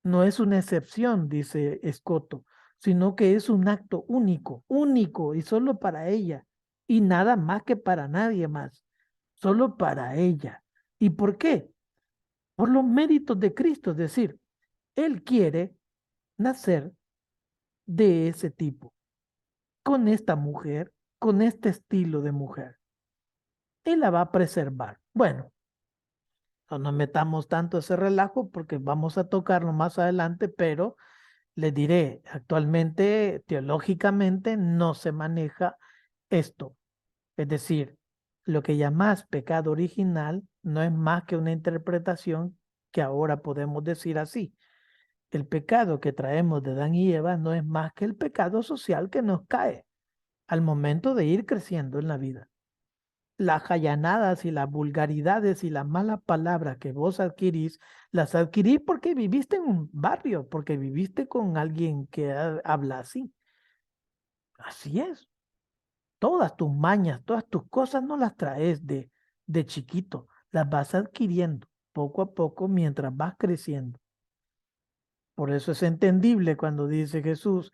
No es una excepción, dice Scoto, sino que es un acto único, único y solo para ella, y nada más que para nadie más, solo para ella. ¿Y por qué? Por los méritos de Cristo, es decir, Él quiere nacer de ese tipo, con esta mujer, con este estilo de mujer. Él la va a preservar. Bueno, no nos metamos tanto ese relajo porque vamos a tocarlo más adelante, pero les diré, actualmente, teológicamente, no se maneja esto. Es decir, lo que llamas pecado original no es más que una interpretación que ahora podemos decir así. El pecado que traemos de Adán y Eva no es más que el pecado social que nos cae al momento de ir creciendo en la vida. Las jayanadas y las vulgaridades y las malas palabras que vos adquirís, las adquirís porque viviste en un barrio, porque viviste con alguien que habla así. Así es. Todas tus mañas, todas tus cosas no las traes de chiquito, las vas adquiriendo poco a poco mientras vas creciendo. Por eso es entendible cuando dice Jesús,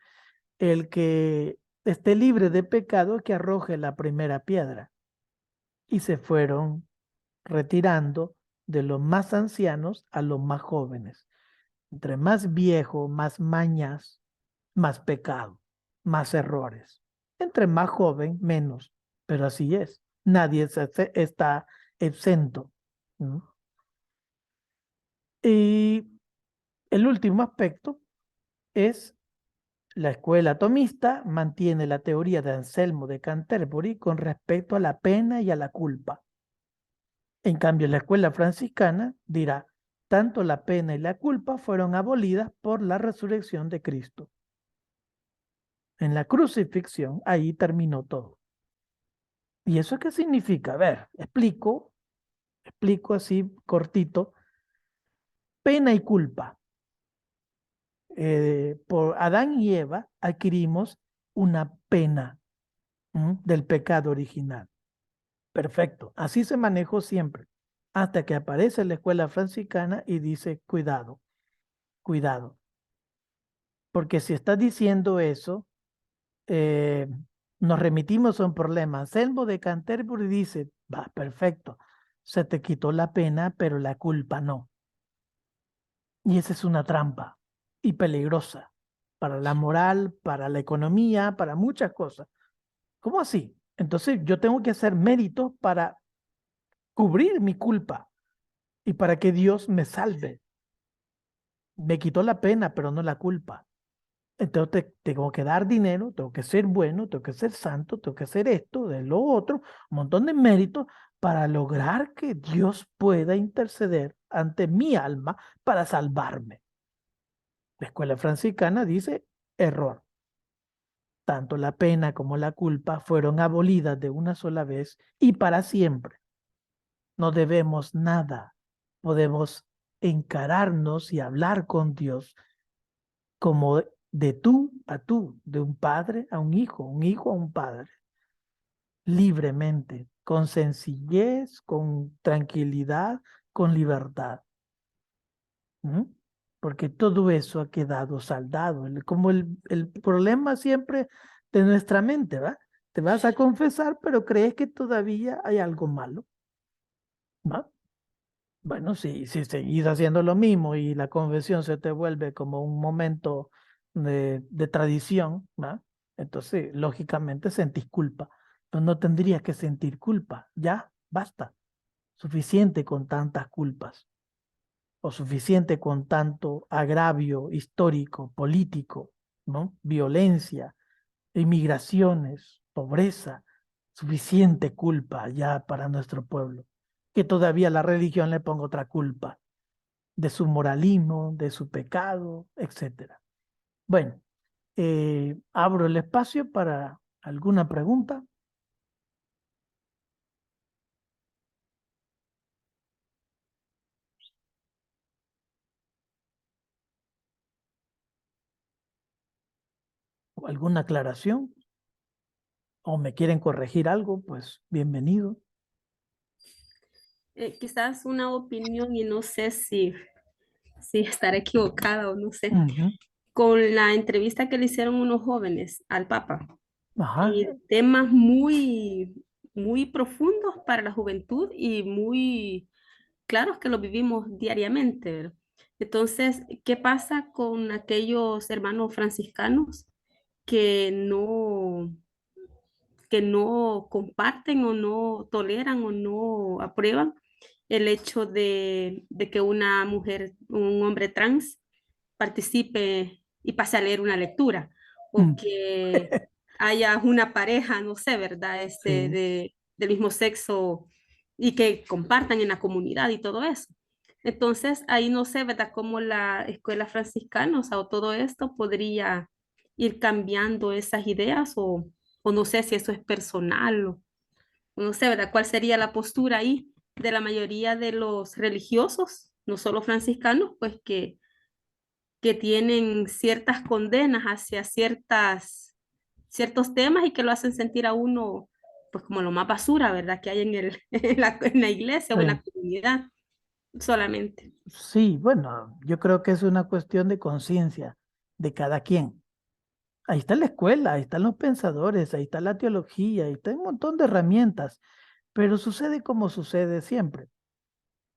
el que esté libre de pecado, que arroje la primera piedra. Y se fueron retirando de los más ancianos a los más jóvenes. Entre más viejo, más mañas, más pecado, más errores. Entre más joven, menos. Pero así es. Nadie está exento. ¿No? Y el último aspecto es la escuela tomista mantiene la teoría de Anselmo de Canterbury con respecto a la pena y a la culpa. En cambio, la escuela franciscana dirá, tanto la pena y la culpa fueron abolidas por la resurrección de Cristo. En la crucifixión, ahí terminó todo. ¿Y eso qué significa? A ver, explico así cortito. Pena y culpa. Por Adán y Eva adquirimos una pena del pecado original. Perfecto, así se manejó siempre, hasta que aparece la escuela franciscana y dice, cuidado, cuidado, porque si estás diciendo eso, eh, nos remitimos a un problema. Anselmo de Canterbury dice, va, perfecto, se te quitó la pena, pero la culpa no. Y esa es una trampa y peligrosa para la moral, para la economía, para muchas cosas. ¿Cómo así? Entonces yo tengo que hacer méritos para cubrir mi culpa y para que Dios me salve. Me quitó la pena, pero no la culpa. Entonces tengo que dar dinero, tengo que ser bueno, tengo que ser santo, tengo que hacer esto, de lo otro, un montón de méritos para lograr que Dios pueda interceder ante mi alma para salvarme. La escuela franciscana dice error. Tanto la pena como la culpa fueron abolidas de una sola vez y para siempre. No debemos nada. Podemos encararnos y hablar con Dios como de tú a tú, de un padre a un hijo a un padre, libremente, con sencillez, con tranquilidad, con libertad. ¿Mm? Porque todo eso ha quedado saldado. Como el problema siempre de nuestra mente, ¿va? Te vas a confesar, pero crees que todavía hay algo malo, ¿va? Bueno, si seguís haciendo lo mismo y la confesión se te vuelve como un momento de tradición, ¿va? Entonces, lógicamente sentís culpa, pero no tendrías que sentir culpa, ya, basta, suficiente con tantas culpas o suficiente con tanto agravio histórico, político, ¿no? Violencia, inmigraciones, pobreza, suficiente culpa ya para nuestro pueblo, que todavía la religión le ponga otra culpa de su moralismo, de su pecado, etcétera. Bueno, abro el espacio para alguna pregunta. ¿O alguna aclaración? ¿O me quieren corregir algo? Pues bienvenido. Quizás una opinión y no sé si estaré equivocada o no sé, Ujú. con la entrevista que le hicieron unos jóvenes al Papa Ajá, y temas muy profundos para la juventud y muy claros que lo vivimos diariamente, ¿verdad? Entonces, ¿qué pasa con aquellos hermanos franciscanos que no comparten o no toleran o no aprueban el hecho de que una mujer, un hombre trans, participe y pase a leer una lectura, o mm, que haya una pareja, no sé, ¿verdad? sí, Del mismo sexo y que compartan en la comunidad y todo eso. Entonces, ahí no sé, ¿verdad? Cómo la escuela franciscana, o sea, o todo esto podría ir cambiando esas ideas o no sé si eso es personal o no sé, ¿verdad? ¿Cuál sería la postura ahí de la mayoría de los religiosos, no solo franciscanos, pues que tienen ciertas condenas hacia ciertos temas y que lo hacen sentir a uno pues como lo más basura, ¿verdad? Que hay en la iglesia o en la sí. comunidad solamente. Sí, bueno, yo creo que es una cuestión de conciencia de cada quien. Ahí está la escuela, ahí están los pensadores, ahí está la teología, ahí está un montón de herramientas, pero sucede como sucede siempre.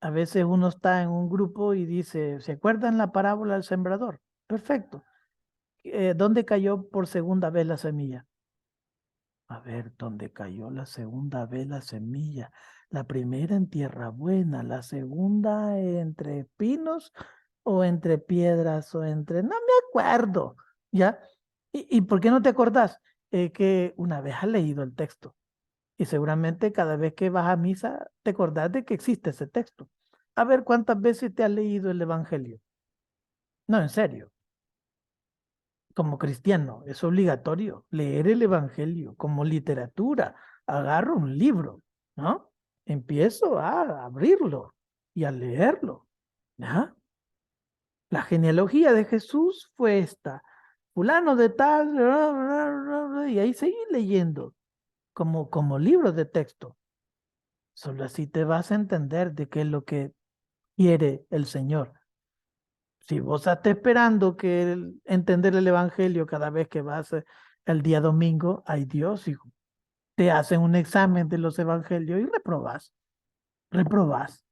A veces uno está en un grupo y dice, ¿se acuerdan la parábola del sembrador? Perfecto. ¿Dónde cayó por segunda vez la semilla? A ver, ¿dónde cayó la segunda vez la semilla? La primera en tierra buena, la segunda entre espinos o entre piedras o entre... No me acuerdo, ¿ya? ¿Y por qué no te acordás? Que una vez has leído el texto y seguramente cada vez que vas a misa te acordás de que existe ese texto. A ver cuántas veces te has leído el Evangelio. No, en serio. Como cristiano, es obligatorio leer el Evangelio como literatura. Agarro un libro, ¿no? Empiezo a abrirlo y a leerlo, ¿ya? La genealogía de Jesús fue esta. Fulano de tal, y ahí seguí leyendo como libro de texto. Solo así te vas a entender de qué es lo que quiere el Señor. Si vos estás esperando entender el Evangelio cada vez que vas el día domingo, ay Dios, hijo, te hacen un examen de los Evangelios y reprobás.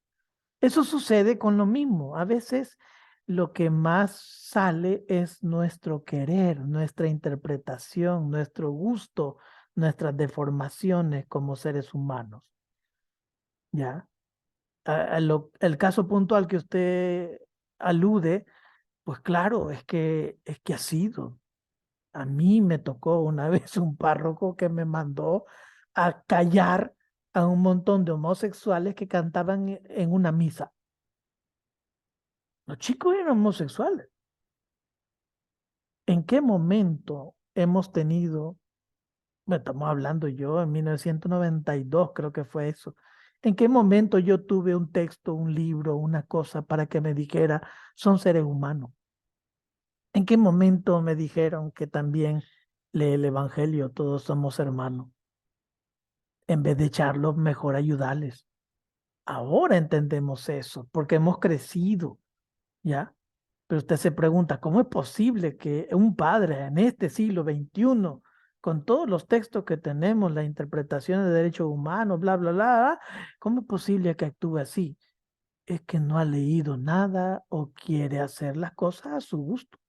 Eso sucede con lo mismo. A veces lo que más sale es nuestro querer, nuestra interpretación, nuestro gusto, nuestras deformaciones como seres humanos. ¿Ya? El caso puntual que usted alude, pues claro, es que ha sido. A mí me tocó una vez un párroco que me mandó a callar a un montón de homosexuales que cantaban en una misa. Los chicos eran homosexuales. ¿En qué momento hemos tenido, me estamos hablando yo en 1992, creo que fue eso? ¿En qué momento yo tuve un texto, un libro, una cosa para que me dijera, son seres humanos? ¿En qué momento me dijeron que también lee el Evangelio, todos somos hermanos? En vez de echarlos, mejor ayudarles. Ahora entendemos eso, porque hemos crecido, ¿ya? Pero usted se pregunta, ¿cómo es posible que un padre en este siglo XXI, con todos los textos que tenemos, las interpretaciones de derechos humanos, bla, bla, bla, cómo es posible que actúe así? Es que no ha leído nada o quiere hacer las cosas a su gusto,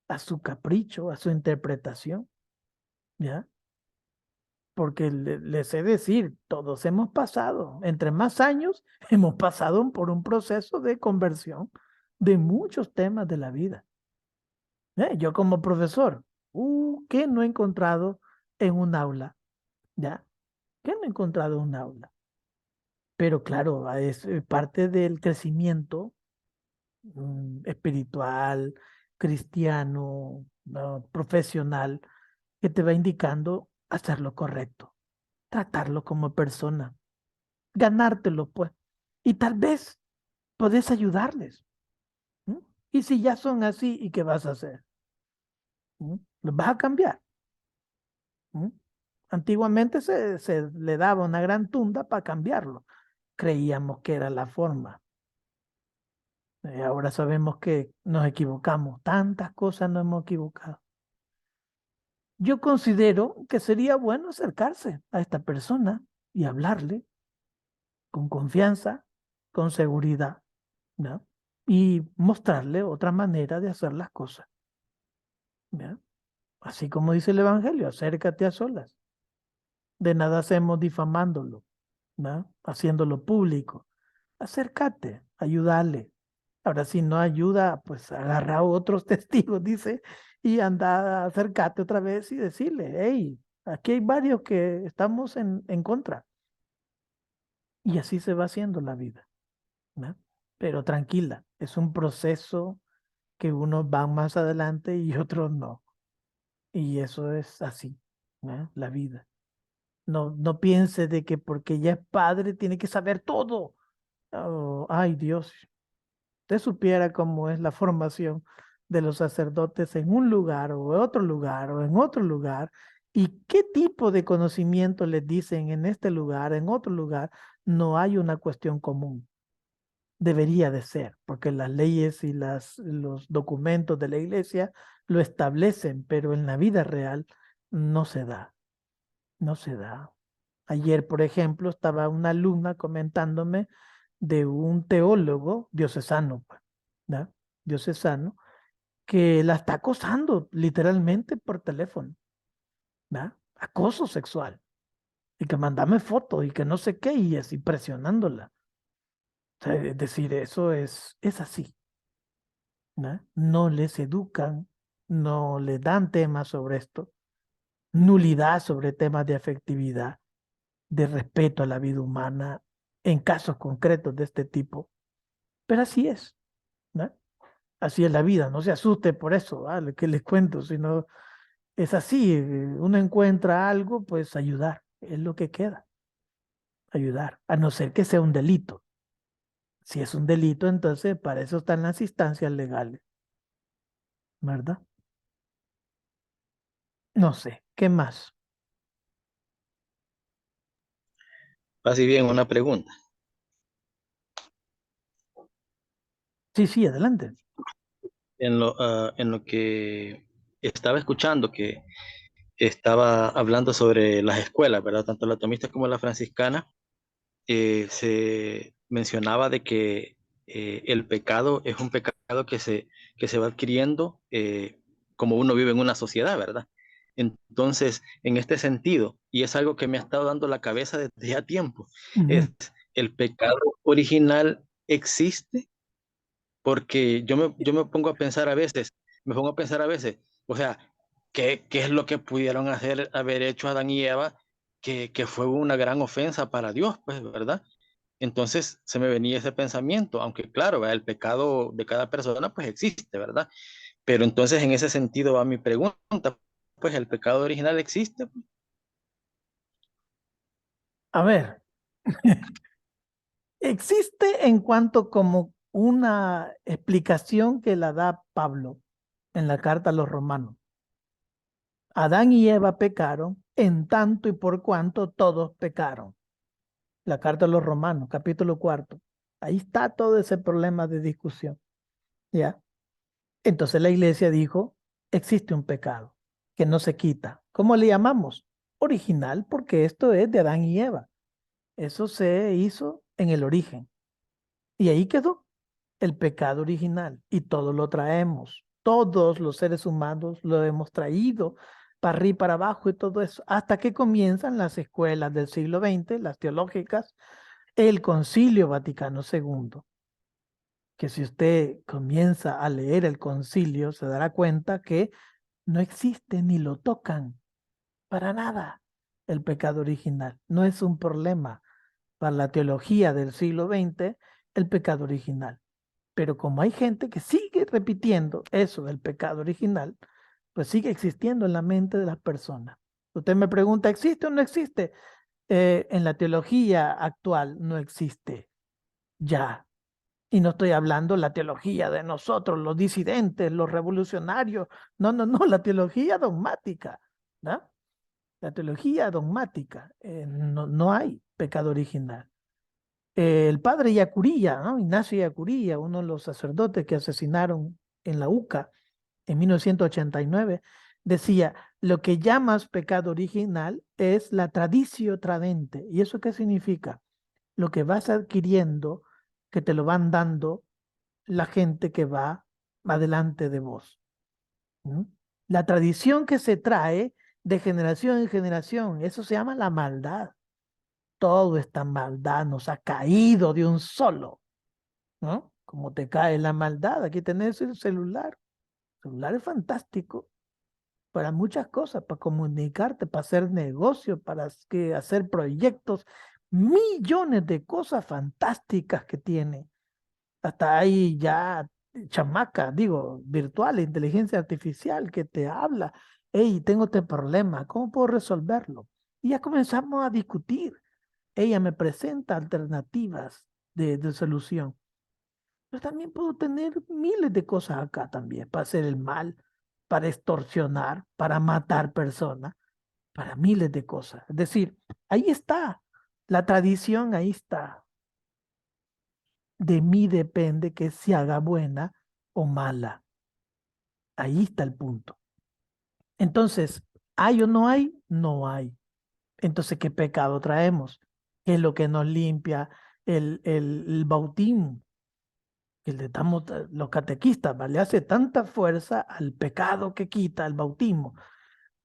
a su capricho, a su interpretación, ¿ya? Porque les he decir, todos hemos pasado, entre más años, hemos pasado por un proceso de conversión de muchos temas de la vida. Yo como profesor, ¿Qué no he encontrado en un aula? ¿Ya? ¿Qué no he encontrado en un aula? Pero claro, es parte del crecimiento espiritual, cristiano, ¿no? Profesional, que te va indicando hacer lo correcto, tratarlo como persona, ganártelo, pues. Y tal vez podés ayudarles. ¿M? Y si ya son así, ¿y qué vas a hacer? ¿Los vas a cambiar? ¿M? Antiguamente se le daba una gran tunda para cambiarlo. Creíamos que era la forma. Ahora sabemos que nos equivocamos. Tantas cosas nos hemos equivocado. Yo considero que sería bueno acercarse a esta persona y hablarle con confianza, con seguridad, ¿no? Y mostrarle otra manera de hacer las cosas, ¿ya? Así como dice el Evangelio, acércate a solas. De nada hacemos difamándolo, ¿no? Haciéndolo público. Acércate, ayúdale. Ahora, si no ayuda, pues agarra a otros testigos, dice, y anda, acércate otra vez y decirle, hey, aquí hay varios que estamos en contra. Y así se va haciendo la vida, ¿no? Pero tranquila, es un proceso que unos van más adelante y otros no. Y eso es así, ¿no? La vida. No piense de que porque ya es padre tiene que saber todo. Oh, ay, Dios, usted supiera cómo es la formación de los sacerdotes en un lugar o en otro lugar o en otro lugar y qué tipo de conocimiento les dicen en este lugar, en otro lugar, no hay una cuestión común. Debería de ser, porque las leyes y los documentos de la iglesia lo establecen, pero en la vida real no se da, no se da. Ayer, por ejemplo, estaba una alumna comentándome de un teólogo diocesano, pues, ¿verdad? Diocesano, que la está acosando literalmente por teléfono, ¿verdad? Acoso sexual, y que mandame fotos y que no sé qué, y así presionándola. O sea, es decir, eso es así, ¿verdad? No les educan, no les dan temas sobre esto, nulidad sobre temas de afectividad, de respeto a la vida humana en casos concretos de este tipo. Pero así es, ¿no? Así es la vida, no se asuste por eso, ¿vale? Que les cuento, sino es así, uno encuentra algo, pues ayudar, es lo que queda, ayudar, a no ser que sea un delito. Si es un delito, entonces para eso están las instancias legales, ¿verdad? No sé, ¿qué más? Así bien, una pregunta. Sí, sí, adelante. En lo que estaba escuchando, que estaba hablando sobre las escuelas, ¿verdad? Tanto la tomista como la franciscana, se mencionaba de que el pecado es un pecado que se va adquiriendo como uno vive en una sociedad, ¿verdad? Entonces, en este sentido, y es algo que me ha estado dando la cabeza desde ya tiempo, Ujú. es el pecado original existe, porque yo me pongo a pensar a veces, o sea, qué es lo que pudieron haber hecho Adán y Eva, que fue una gran ofensa para Dios, pues, ¿verdad? Entonces se me venía ese pensamiento, aunque claro, ¿verdad? El pecado de cada persona pues existe, ¿verdad? Pero entonces en ese sentido va mi pregunta, pues el pecado original existe. A ver, existe en cuanto como una explicación que la da Pablo en la carta a los romanos. Adán y Eva pecaron en tanto y por cuanto todos pecaron. La carta a los Romanos, capítulo 4. Ahí está todo ese problema de discusión. ¿Ya? Entonces la iglesia dijo, existe un pecado que no se quita. ¿Cómo le llamamos? Original, porque esto es de Adán y Eva. Eso se hizo en el origen. Y ahí quedó el pecado original. Y todo lo traemos. Todos los seres humanos lo hemos traído para arriba y para abajo y todo eso, hasta que comienzan las escuelas del siglo XX, las teológicas, el Concilio Vaticano II, que si usted comienza a leer el concilio, se dará cuenta que no existe ni lo tocan para nada. El pecado original no es un problema para la teología del siglo XX, el pecado original. Pero como hay gente que sigue repitiendo eso del pecado original, pues sigue existiendo en la mente de las personas. Usted me pregunta, ¿existe o no existe? En la teología actual no existe ya. Y no estoy hablando la teología de nosotros, los disidentes, los revolucionarios. No, no, no, la teología dogmática, ¿no? La teología dogmática. No hay pecado original. El padre Yacuría, ¿no? Ignacio Yacuría, uno de los sacerdotes que asesinaron en la UCA en 1989, decía, lo que llamas pecado original es la traditio tradente. ¿Y eso qué significa? Lo que vas adquiriendo, que te lo van dando la gente que va adelante de vos. ¿No? La tradición que se trae de generación en generación, eso se llama la maldad. Toda esta maldad nos ha caído de un solo, ¿no? Como te cae la maldad, aquí tenés el celular. El celular es fantástico para muchas cosas, para comunicarte, para hacer negocios, para hacer proyectos, millones de cosas fantásticas que tiene. Hasta hay ya chamaca, digo, virtual, inteligencia artificial que te habla. Hey, tengo este problema, ¿cómo puedo resolverlo? Y ya comenzamos a discutir. Ella me presenta alternativas de solución. Pero también puedo tener miles de cosas acá también, para hacer el mal, para extorsionar, para matar personas, para miles de cosas. Es decir, ahí está, la tradición ahí está. De mí depende que se haga buena o mala. Ahí está el punto. Entonces, ¿hay o no hay? No hay. Entonces, ¿qué pecado traemos? ¿Qué es lo que nos limpia el bautismo? Que le damos los catequistas, ¿vale? Le hace tanta fuerza al pecado que quita el bautismo.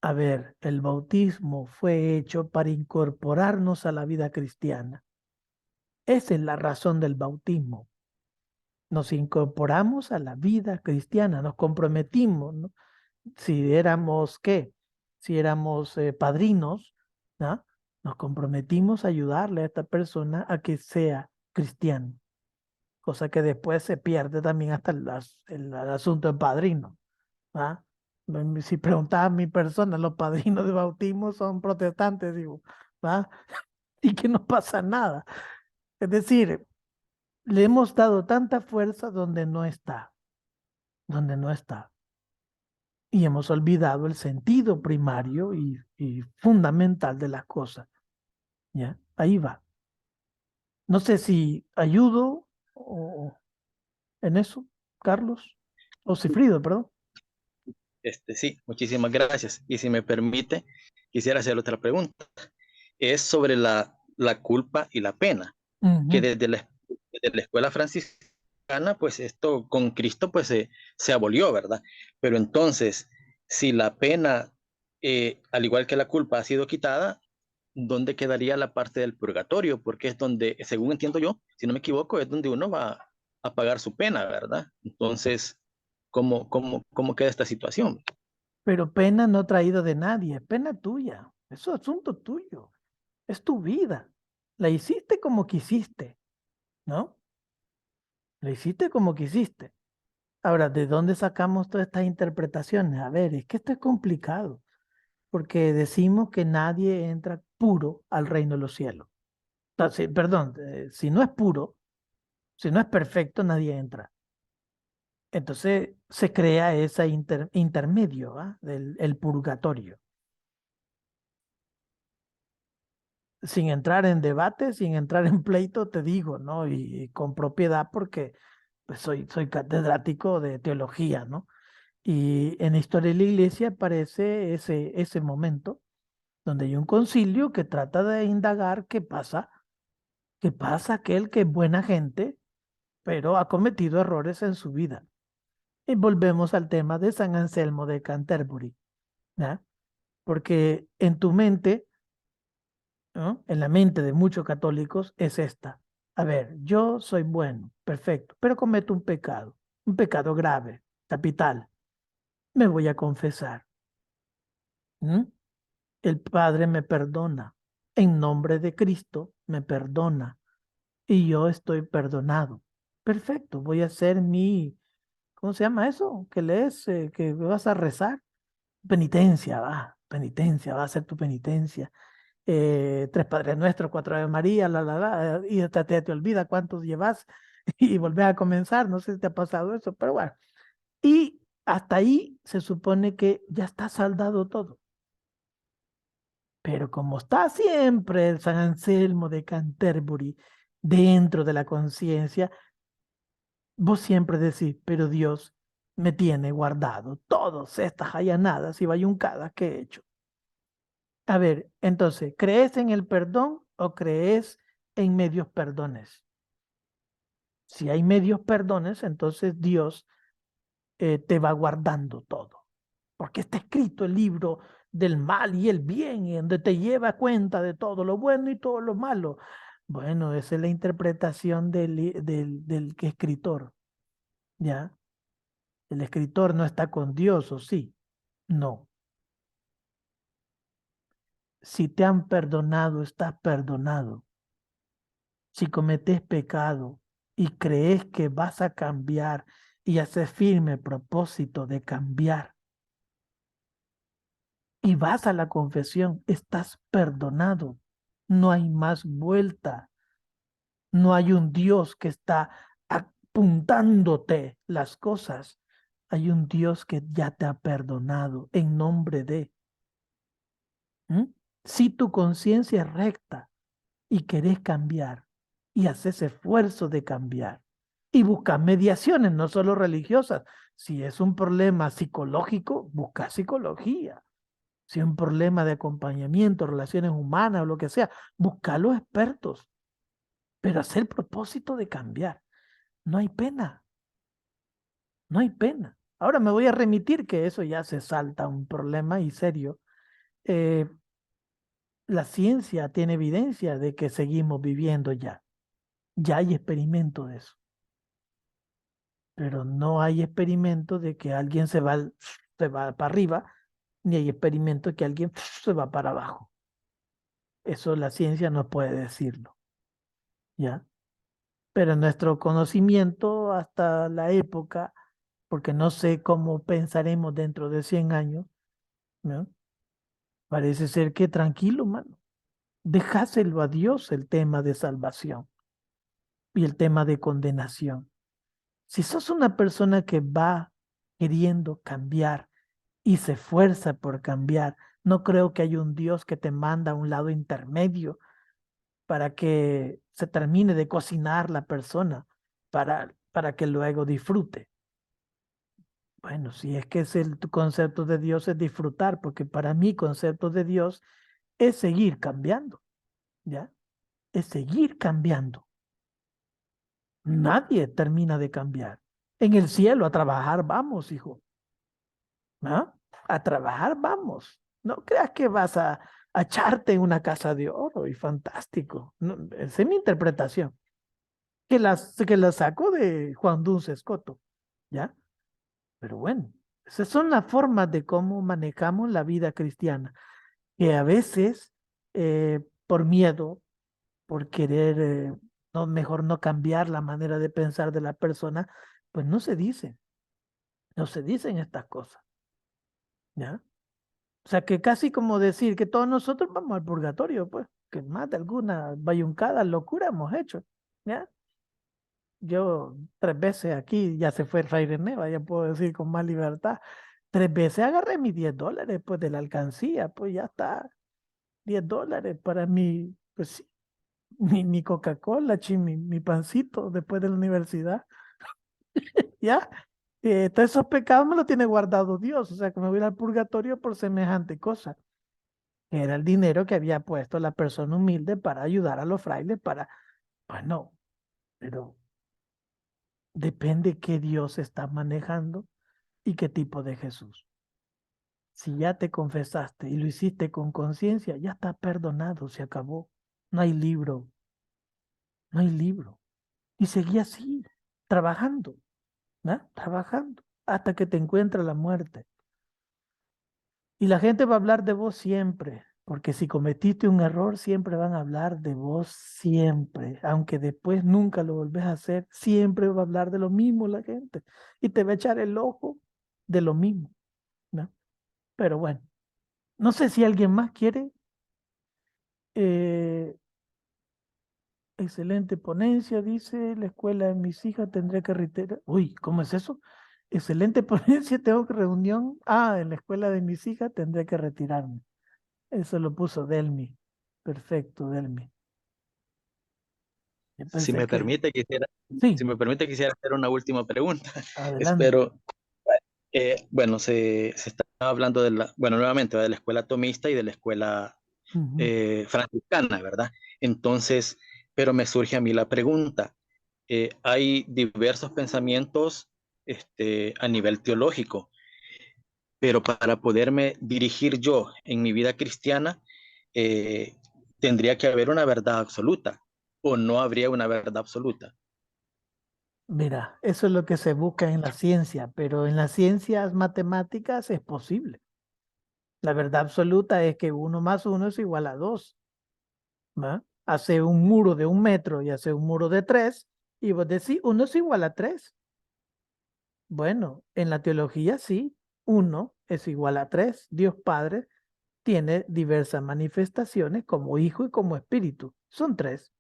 A ver, el bautismo fue hecho para incorporarnos a la vida cristiana. Esa es la razón del bautismo. Nos incorporamos a la vida cristiana, nos comprometimos, ¿no? Si éramos, ¿qué? Si éramos padrinos, ¿no? Nos comprometimos a ayudarle a esta persona a que sea cristiano, cosa que después se pierde también hasta el asunto del padrino, ¿ah? Si preguntaba a mi persona, los padrinos de bautismo son protestantes, digo, ¿va? Y que no pasa nada. Es decir, le hemos dado tanta fuerza donde no está, donde no está. Y hemos olvidado el sentido primario y fundamental de las cosas. ¿Ya? Ahí va. No sé si ayudo en eso, Carlos, o Cifrido, perdón. Sí, muchísimas gracias. Y si me permite, quisiera hacer otra pregunta. Es sobre la culpa y la pena, que Ujú. desde la escuela franciscana, pues esto con Cristo pues se abolió, ¿verdad? Pero entonces, si la pena, al igual que la culpa, ha sido quitada, ¿dónde quedaría la parte del purgatorio? Porque es donde, según entiendo yo, si no me equivoco, es donde uno va a pagar su pena, ¿verdad? Entonces, ¿cómo queda esta situación? Pero pena no traído de nadie, es pena tuya. Eso es asunto tuyo. Es tu vida. La hiciste como quisiste, ¿no? La hiciste como quisiste. Ahora, ¿de dónde sacamos todas estas interpretaciones? A ver, es que esto es complicado, porque decimos que nadie entra puro al reino de los cielos. Entonces, perdón, si no es puro, si no es perfecto, nadie entra. Entonces se crea ese intermedio, ¿ah? El purgatorio. Sin entrar en debate, sin entrar en pleito, te digo, ¿no? Y con propiedad, porque pues, soy catedrático de teología, ¿no? Y en la historia de la iglesia aparece ese momento donde hay un concilio que trata de indagar qué pasa aquel que es buena gente, pero ha cometido errores en su vida. Y volvemos al tema de San Anselmo de Canterbury, ¿ya? Porque en tu mente, ¿no? En la mente de muchos católicos es esta. A ver, yo soy bueno, perfecto, pero cometo un pecado grave, capital. Me voy a confesar. ¿Mm? El Padre me perdona. En nombre de Cristo me perdona. Y yo estoy perdonado. Perfecto, voy a hacer mi, ¿cómo se llama eso? Que lees, que vas a rezar. Penitencia, va a ser tu penitencia. Tres Padres Nuestros, cuatro Ave María, y hasta te olvida cuántos llevas y volvés a comenzar. No sé si te ha pasado eso, pero bueno. Y hasta ahí se supone que ya está saldado todo. Pero como está siempre el San Anselmo de Canterbury dentro de la conciencia, vos siempre decís, pero Dios me tiene guardado todas estas allanadas y bayuncadas que he hecho. A ver, entonces, ¿crees en el perdón o crees en medios perdones? Si hay medios perdones, entonces Dios te va guardando todo. Porque está escrito el libro del mal y el bien, y donde te lleva cuenta de todo lo bueno y todo lo malo. Bueno, esa es la interpretación del que escritor, ¿ya? El escritor no está con Dios, ¿o sí? No. Si te han perdonado, estás perdonado. Si cometes pecado y crees que vas a cambiar y haces firme propósito de cambiar y vas a la confesión, estás perdonado. No hay más vuelta. No hay un Dios que está apuntándote las cosas. Hay un Dios que ya te ha perdonado en nombre de. ¿Mm? Si tu conciencia es recta y querés cambiar y haces esfuerzo de cambiar y buscas mediaciones, no solo religiosas. Si es un problema psicológico, busca psicología. Si es un problema de acompañamiento, relaciones humanas o lo que sea, busca a los expertos, pero hacer propósito de cambiar. No hay pena, no hay pena. Ahora me voy a remitir que eso ya se salta un problema y serio. Eh, la ciencia tiene evidencia de que seguimos viviendo ya. Ya hay experimento de eso. Pero no hay experimento de que alguien se va para arriba, ni hay experimento de que alguien se va para abajo. Eso la ciencia no puede decirlo, ¿ya? Pero nuestro conocimiento hasta la época, porque no sé cómo pensaremos dentro de 100 años, ¿no? Parece ser que tranquilo, mano. Dejáselo a Dios el tema de salvación y el tema de condenación. Si sos una persona que va queriendo cambiar y se esfuerza por cambiar, no creo que haya un Dios que te manda a un lado intermedio para que se termine de cocinar la persona para que luego disfrute. Bueno, si es que es tu concepto de Dios es disfrutar, porque para mí concepto de Dios es seguir cambiando, ¿ya? Es seguir cambiando. Nadie termina de cambiar. En el cielo a trabajar vamos, hijo. ¿Ah? A trabajar vamos. No creas que vas a echarte en una casa de oro y fantástico. No, esa es mi interpretación. Que la saco de Juan Duns Escoto, ¿ya? Pero bueno, esas son las formas de cómo manejamos la vida cristiana, que a veces por miedo, por querer, no, mejor no cambiar la manera de pensar de la persona, pues no se dicen estas cosas, ¿ya? O sea, que casi como decir que todos nosotros vamos al purgatorio, pues, que más de alguna bayuncada, locura hemos hecho, ¿ya? Yo 3 veces aquí, ya se fue el Fray Neva, ya puedo decir con más libertad, 3 veces agarré mis $10, pues, de la alcancía, pues ya está, $10 para mi, pues sí, mi Coca-Cola, mi pancito después de la universidad, ¿ya? Todos esos pecados me los tiene guardado Dios, o sea, que me voy a ir al purgatorio por semejante cosa. Era el dinero que había puesto la persona humilde para ayudar a los frailes, pues no, pero depende qué Dios está manejando y qué tipo de Jesús. Si ya te confesaste y lo hiciste con conciencia, ya está perdonado, se acabó. No hay libro, no hay libro. Y seguí así, trabajando, ¿no? Trabajando hasta que te encuentra la muerte. Y la gente va a hablar de vos siempre, porque si cometiste un error, siempre van a hablar de vos siempre, aunque después nunca lo volvés a hacer, siempre va a hablar de lo mismo la gente y te va a echar el ojo de lo mismo, ¿no? Pero bueno, no sé si alguien más quiere. Eh, Excelente ponencia, dice la escuela de mis hijas, tendré que reiterar. Uy, ¿cómo es eso? Excelente ponencia, tengo que reunión. Ah, en la escuela de mis hijas tendré que retirarme. Eso lo puso Delmi. Perfecto, Delmi. Yo Si pensé me que... permite, Sí, si me permite, quisiera hacer una última pregunta. adelante. Espero, bueno, se está hablando de bueno, nuevamente, de la escuela tomista y de la escuela Ujú. franciscana, ¿verdad? Entonces, pero me surge a mí la pregunta, hay diversos pensamientos a nivel teológico, pero para poderme dirigir yo en mi vida cristiana, eh, tendría que haber una verdad absoluta, o no habría una verdad absoluta. Mira, eso es lo que se busca en la ciencia, pero en las ciencias matemáticas es posible. La verdad absoluta es que 1 más 1 es igual a 2. ¿Va? Hace un muro de 1 metro y hace un muro de 3, y vos decís, 1 es igual a 3. Bueno, en la teología sí, 1 es igual a 3. Dios Padre tiene diversas manifestaciones como Hijo y como Espíritu. Son 3.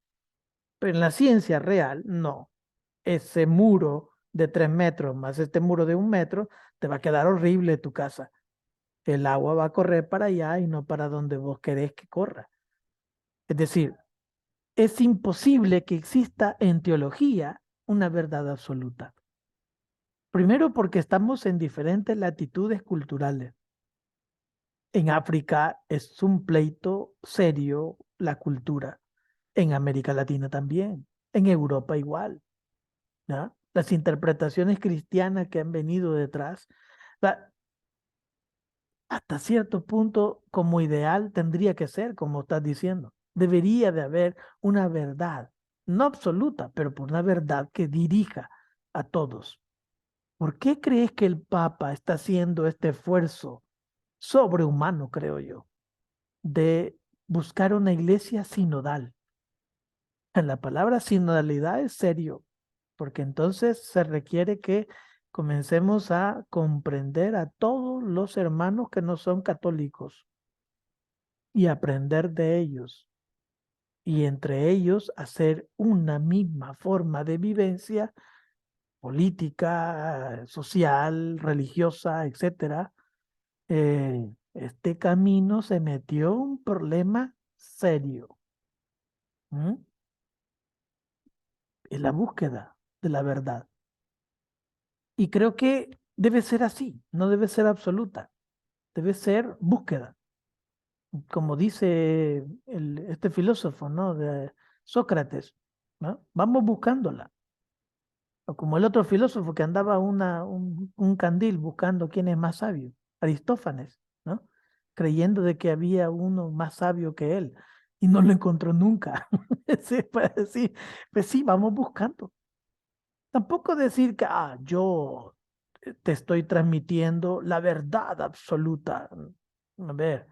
Pero en la ciencia real, no. Ese muro de 3 metros más este muro de 1 metro, te va a quedar horrible tu casa. El agua va a correr para allá y no para donde vos querés que corra. Es decir, es imposible que exista en teología una verdad absoluta. Primero porque estamos en diferentes latitudes culturales. En África es un pleito serio la cultura. En América Latina también. En Europa igual. ¿Ya? Las interpretaciones cristianas que han venido detrás, hasta cierto punto como ideal tendría que ser, como estás diciendo. Debería de haber una verdad, no absoluta, pero por una verdad que dirija a todos. ¿Por qué crees que el Papa está haciendo este esfuerzo sobrehumano, creo yo, de buscar una iglesia sinodal? La palabra sinodalidad es serio, porque entonces se requiere que comencemos a comprender a todos los hermanos que no son católicos y aprender de ellos, y entre ellos hacer una misma forma de vivencia política, social, religiosa, etcétera. Este camino se metió un problema serio. ¿Mm? En la búsqueda de la verdad. Y creo que debe ser así, no debe ser absoluta, debe ser búsqueda. Como dice este filósofo, ¿no? De Sócrates, ¿no? Vamos buscándola. O como el otro filósofo que andaba un candil buscando quién es más sabio, Aristófanes, ¿no? Creyendo de que había uno más sabio que él y no lo encontró nunca. Sí, pues sí, vamos buscando. Tampoco decir que yo te estoy transmitiendo la verdad absoluta. A ver,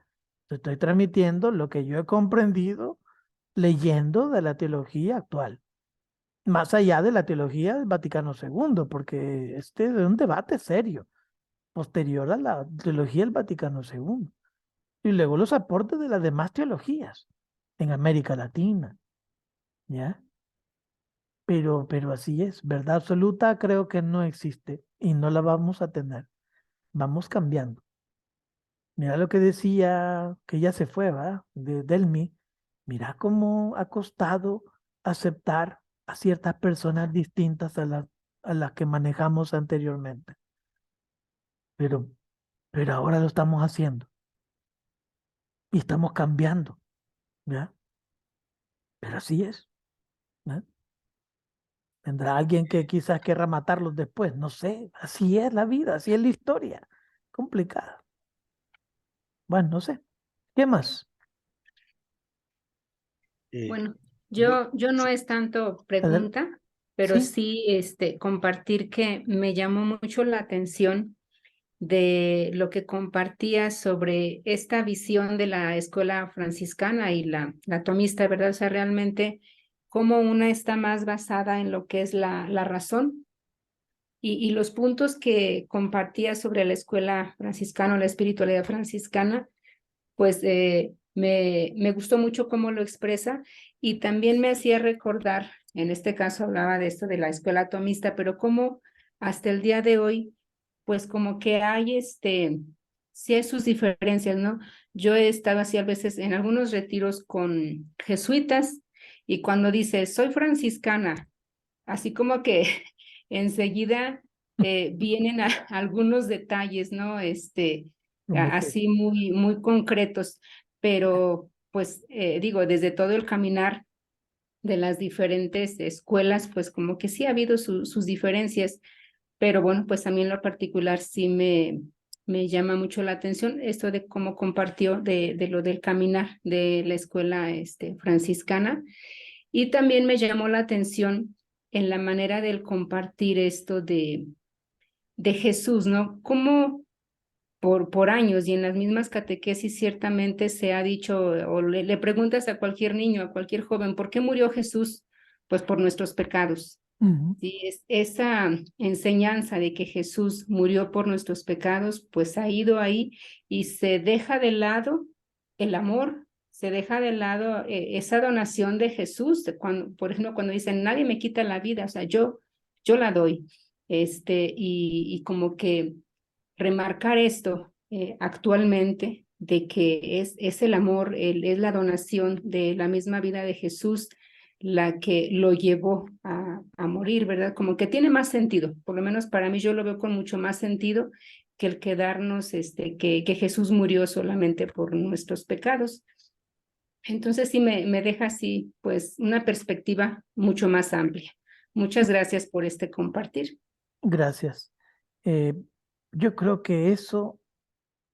te estoy transmitiendo lo que yo he comprendido leyendo de la teología actual, más allá de la teología del Vaticano II, porque este es un debate serio, posterior a la teología del Vaticano II, y luego los aportes de las demás teologías en América Latina, ¿ya? Pero así es, verdad absoluta creo que no existe y no la vamos a tener, vamos cambiando. Mira lo que decía, que ya se fue, ¿va? De Delmi, mira cómo ha costado aceptar a ciertas personas distintas a las que manejamos anteriormente. Pero, pero ahora lo estamos haciendo y estamos cambiando, ¿ya? Pero así es, ¿no? Vendrá alguien que quizás querrá matarlos después, no sé, así es la vida, así es la historia, complicada. Bueno, no sé. ¿Qué más? Eh, Bueno, yo- yo no es tanto Adel- pregunta, pero Sí. sí compartir que me llamó mucho la atención de lo que compartías sobre esta visión de la escuela franciscana y la tomista, ¿verdad? O sea, realmente cómo una está más basada en lo que es la razón y los puntos que compartías sobre la escuela franciscana, la espiritualidad franciscana, pues me gustó mucho cómo lo expresa y también me hacía recordar, en este caso hablaba de esto de la escuela atomista, pero cómo hasta el día de hoy, pues como que hay sí hay sus diferencias, ¿no? Yo he estado así a veces en algunos retiros con jesuitas y cuando dice, soy franciscana, así como que enseguida vienen algunos detalles, ¿no? Como que, Así muy concretos, pero pues digo, desde todo el caminar de las diferentes escuelas, pues como que sí ha habido sus diferencias, pero bueno, pues a mí en lo particular sí me llama mucho la atención esto de cómo compartió de lo del caminar de la escuela franciscana y también me llamó la atención en la manera del compartir esto de Jesús, ¿no? Cómo por años y en las mismas catequesis ciertamente se ha dicho o le preguntas a cualquier niño, a cualquier joven, ¿por qué murió Jesús? Pues por nuestros pecados. Sí, esa enseñanza de que Jesús murió por nuestros pecados, pues ha ido ahí y se deja de lado el amor, se deja de lado esa donación de Jesús, cuando, por ejemplo, cuando dicen, nadie me quita la vida, o sea, yo la doy, y como que remarcar esto actualmente, de que es el amor, es la donación de la misma vida de Jesús la que lo llevó a morir, ¿verdad? Como que tiene más sentido, por lo menos para mí yo lo veo con mucho más sentido que el quedarnos, que Jesús murió solamente por nuestros pecados. Entonces sí me deja así, pues, una perspectiva mucho más amplia. Muchas gracias por este compartir. gracias. Eh, yo creo que eso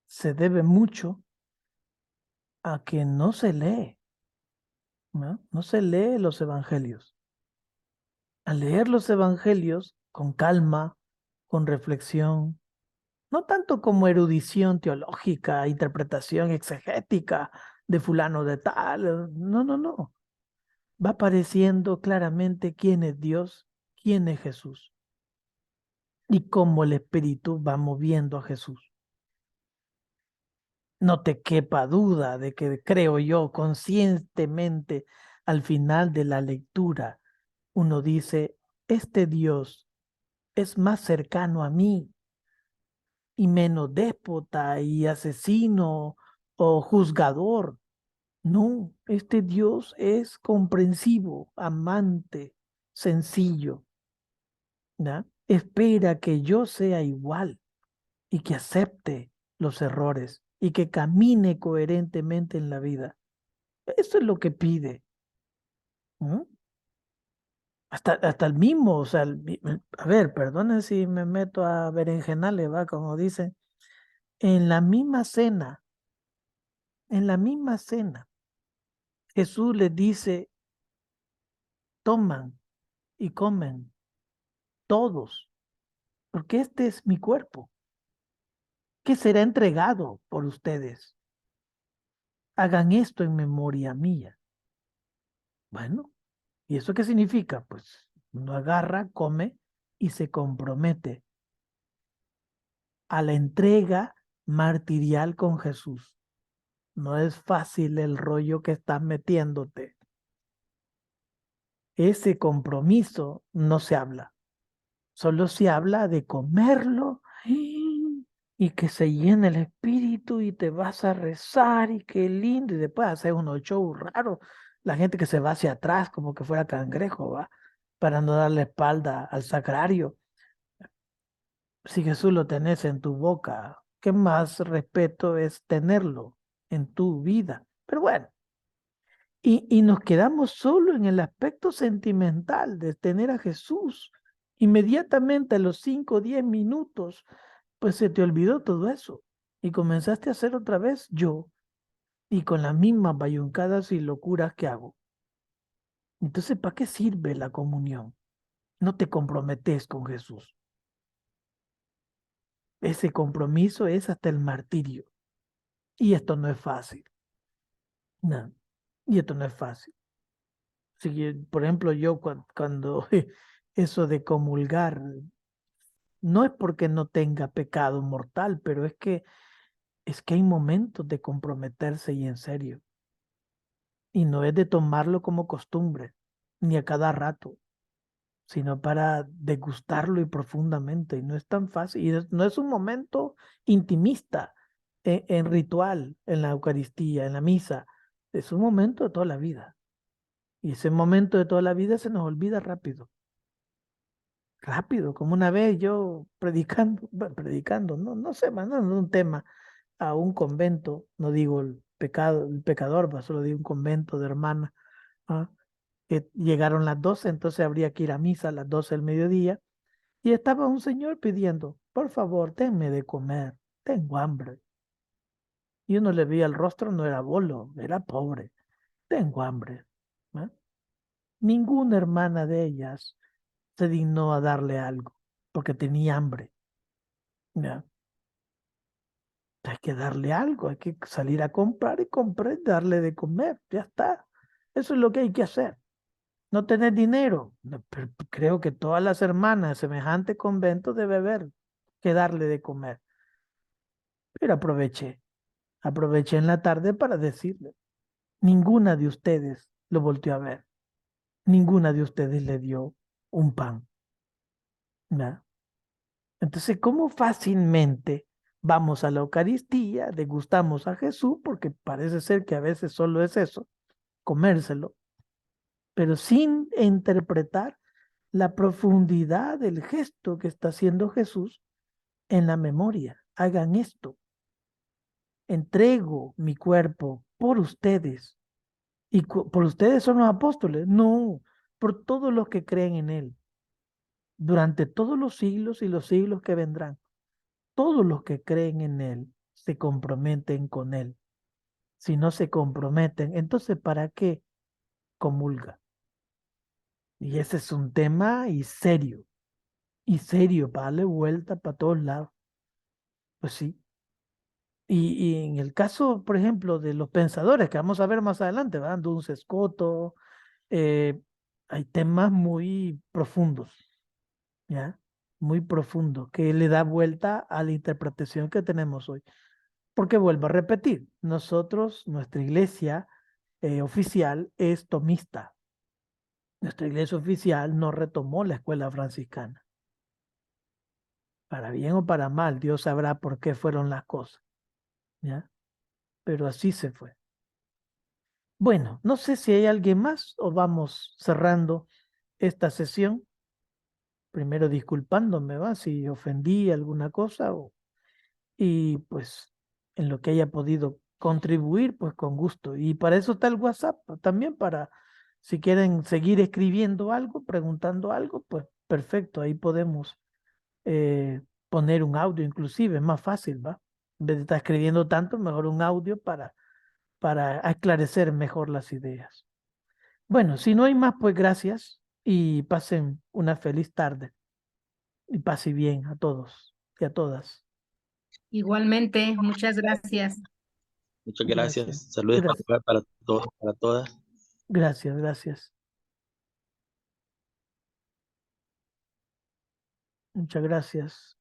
se debe mucho a que no se lee, ¿no? No se lee los evangelios. Al leer los evangelios con calma, con reflexión, no tanto como erudición teológica, interpretación exegética de fulano de tal, no, no, no. Va apareciendo claramente quién es Dios, quién es Jesús y cómo el Espíritu va moviendo a Jesús. No te quepa duda de que creo yo conscientemente al final de la lectura uno dice, este Dios es más cercano a mí y menos déspota y asesino o juzgador. No, este Dios es comprensivo, amante, sencillo, ¿ya? Espera que yo sea igual y que acepte los errores y que camine coherentemente en la vida. Eso es lo que pide. ¿No? Hasta el mismo, o sea, a ver, perdonen si me meto a berenjenales, va, como dicen, en la misma cena, en la misma cena, Jesús les dice, toman y comen todos, porque este es mi cuerpo, que será entregado por ustedes. Hagan esto en memoria mía. Bueno, ¿y eso qué significa? Pues uno agarra, come y se compromete a la entrega martirial con Jesús. No es fácil el rollo que estás metiéndote. Ese compromiso no se habla. Solo se habla de comerlo y que se llene el espíritu y te vas a rezar y qué lindo. Y después hacer unos shows raros. La gente que se va hacia atrás como que fuera cangrejo, ¿va? Para no darle espalda al sagrario. Si Jesús lo tenés en tu boca, ¿qué más respeto es tenerlo en tu vida? Pero bueno, y nos quedamos solo en el aspecto sentimental de tener a Jesús. Inmediatamente a los 5 o 10 minutos, pues se te olvidó todo eso y comenzaste a hacer otra vez yo y con las mismas bayuncadas y locuras que hago. Entonces, ¿para qué sirve la comunión? No te comprometes con Jesús. ese compromiso es hasta el martirio. Y esto no es fácil. No, y esto no es fácil. Así que, por ejemplo, yo cuando eso de comulgar, no es porque no tenga pecado mortal, pero es que hay momentos de comprometerse y en serio. Y no es de tomarlo como costumbre, ni a cada rato, sino para degustarlo y profundamente. Y no es tan fácil. Y no es un momento intimista en ritual, en la Eucaristía, en la misa. Es un momento de toda la vida. Y ese momento de toda la vida se nos olvida rápido. Rápido, como una vez yo predicando, bueno, predicando, no sé, mandando un tema a un convento, no digo el pecado, el pecador, pues solo digo un convento de hermanas, ¿ah? Que llegaron las 12, entonces habría que ir a misa a las 12 del mediodía, y estaba un señor pidiendo, por favor, denme de comer, tengo hambre. Y uno le veía el rostro, no era bolo, era pobre, tengo hambre. ¿Ah? Ninguna hermana de ellas se dignó a darle algo, porque tenía hambre. ¿Ya? Hay que darle algo, hay que salir a comprar y comprar y darle de comer, ya está. Eso es lo que hay que hacer. No tener dinero. No, pero creo que todas las hermanas de semejante convento debe haber que darle de comer. Pero aproveché en la tarde para decirle, ninguna de ustedes lo volteó a ver, ninguna de ustedes le dio un pan. ¿Ya? Entonces, ¿cómo fácilmente vamos a la Eucaristía, degustamos a Jesús, porque parece ser que a veces solo es eso, comérselo, pero sin interpretar la profundidad del gesto que está haciendo Jesús en la memoria? Hagan esto. Entrego mi cuerpo por ustedes. ¿Y por ustedes son los apóstoles? No, por todos los que creen en Él, durante todos los siglos y los siglos que vendrán. Todos los que creen en Él se comprometen con Él. Si no se comprometen, entonces ¿para qué comulga? Y ese es un tema y serio, para darle vuelta para todos lados. Pues sí. Y en el caso, por ejemplo, de los pensadores, que vamos a ver más adelante, ¿verdad? Duns Scoto, hay temas muy profundos, ¿ya? Muy profundos, que le da vuelta a la interpretación que tenemos hoy. Porque vuelvo a repetir, nosotros, nuestra iglesia oficial es tomista. Nuestra iglesia oficial no retomó la escuela franciscana. Para bien o para mal, Dios sabrá por qué fueron las cosas, ¿ya? Pero así se fue. Bueno, no sé si hay alguien más o vamos cerrando esta sesión. Primero disculpándome, ¿va? Si ofendí alguna cosa y pues en lo que haya podido contribuir, pues con gusto. Y para eso está el WhatsApp, también para si quieren seguir escribiendo algo, preguntando algo, pues perfecto, ahí podemos poner un audio inclusive, es más fácil, ¿va? En vez de estar escribiendo tanto, mejor un audio para esclarecer mejor las ideas. Bueno, si no hay más, pues gracias y pasen una feliz tarde y pase bien a todos y a todas. Igualmente, muchas gracias. Muchas Gracias. gracias. Saludos Gracias. para todos, para todas. Gracias, gracias. Muchas gracias.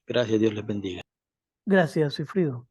Gracias, Dios les bendiga. Gracias, Sifrido.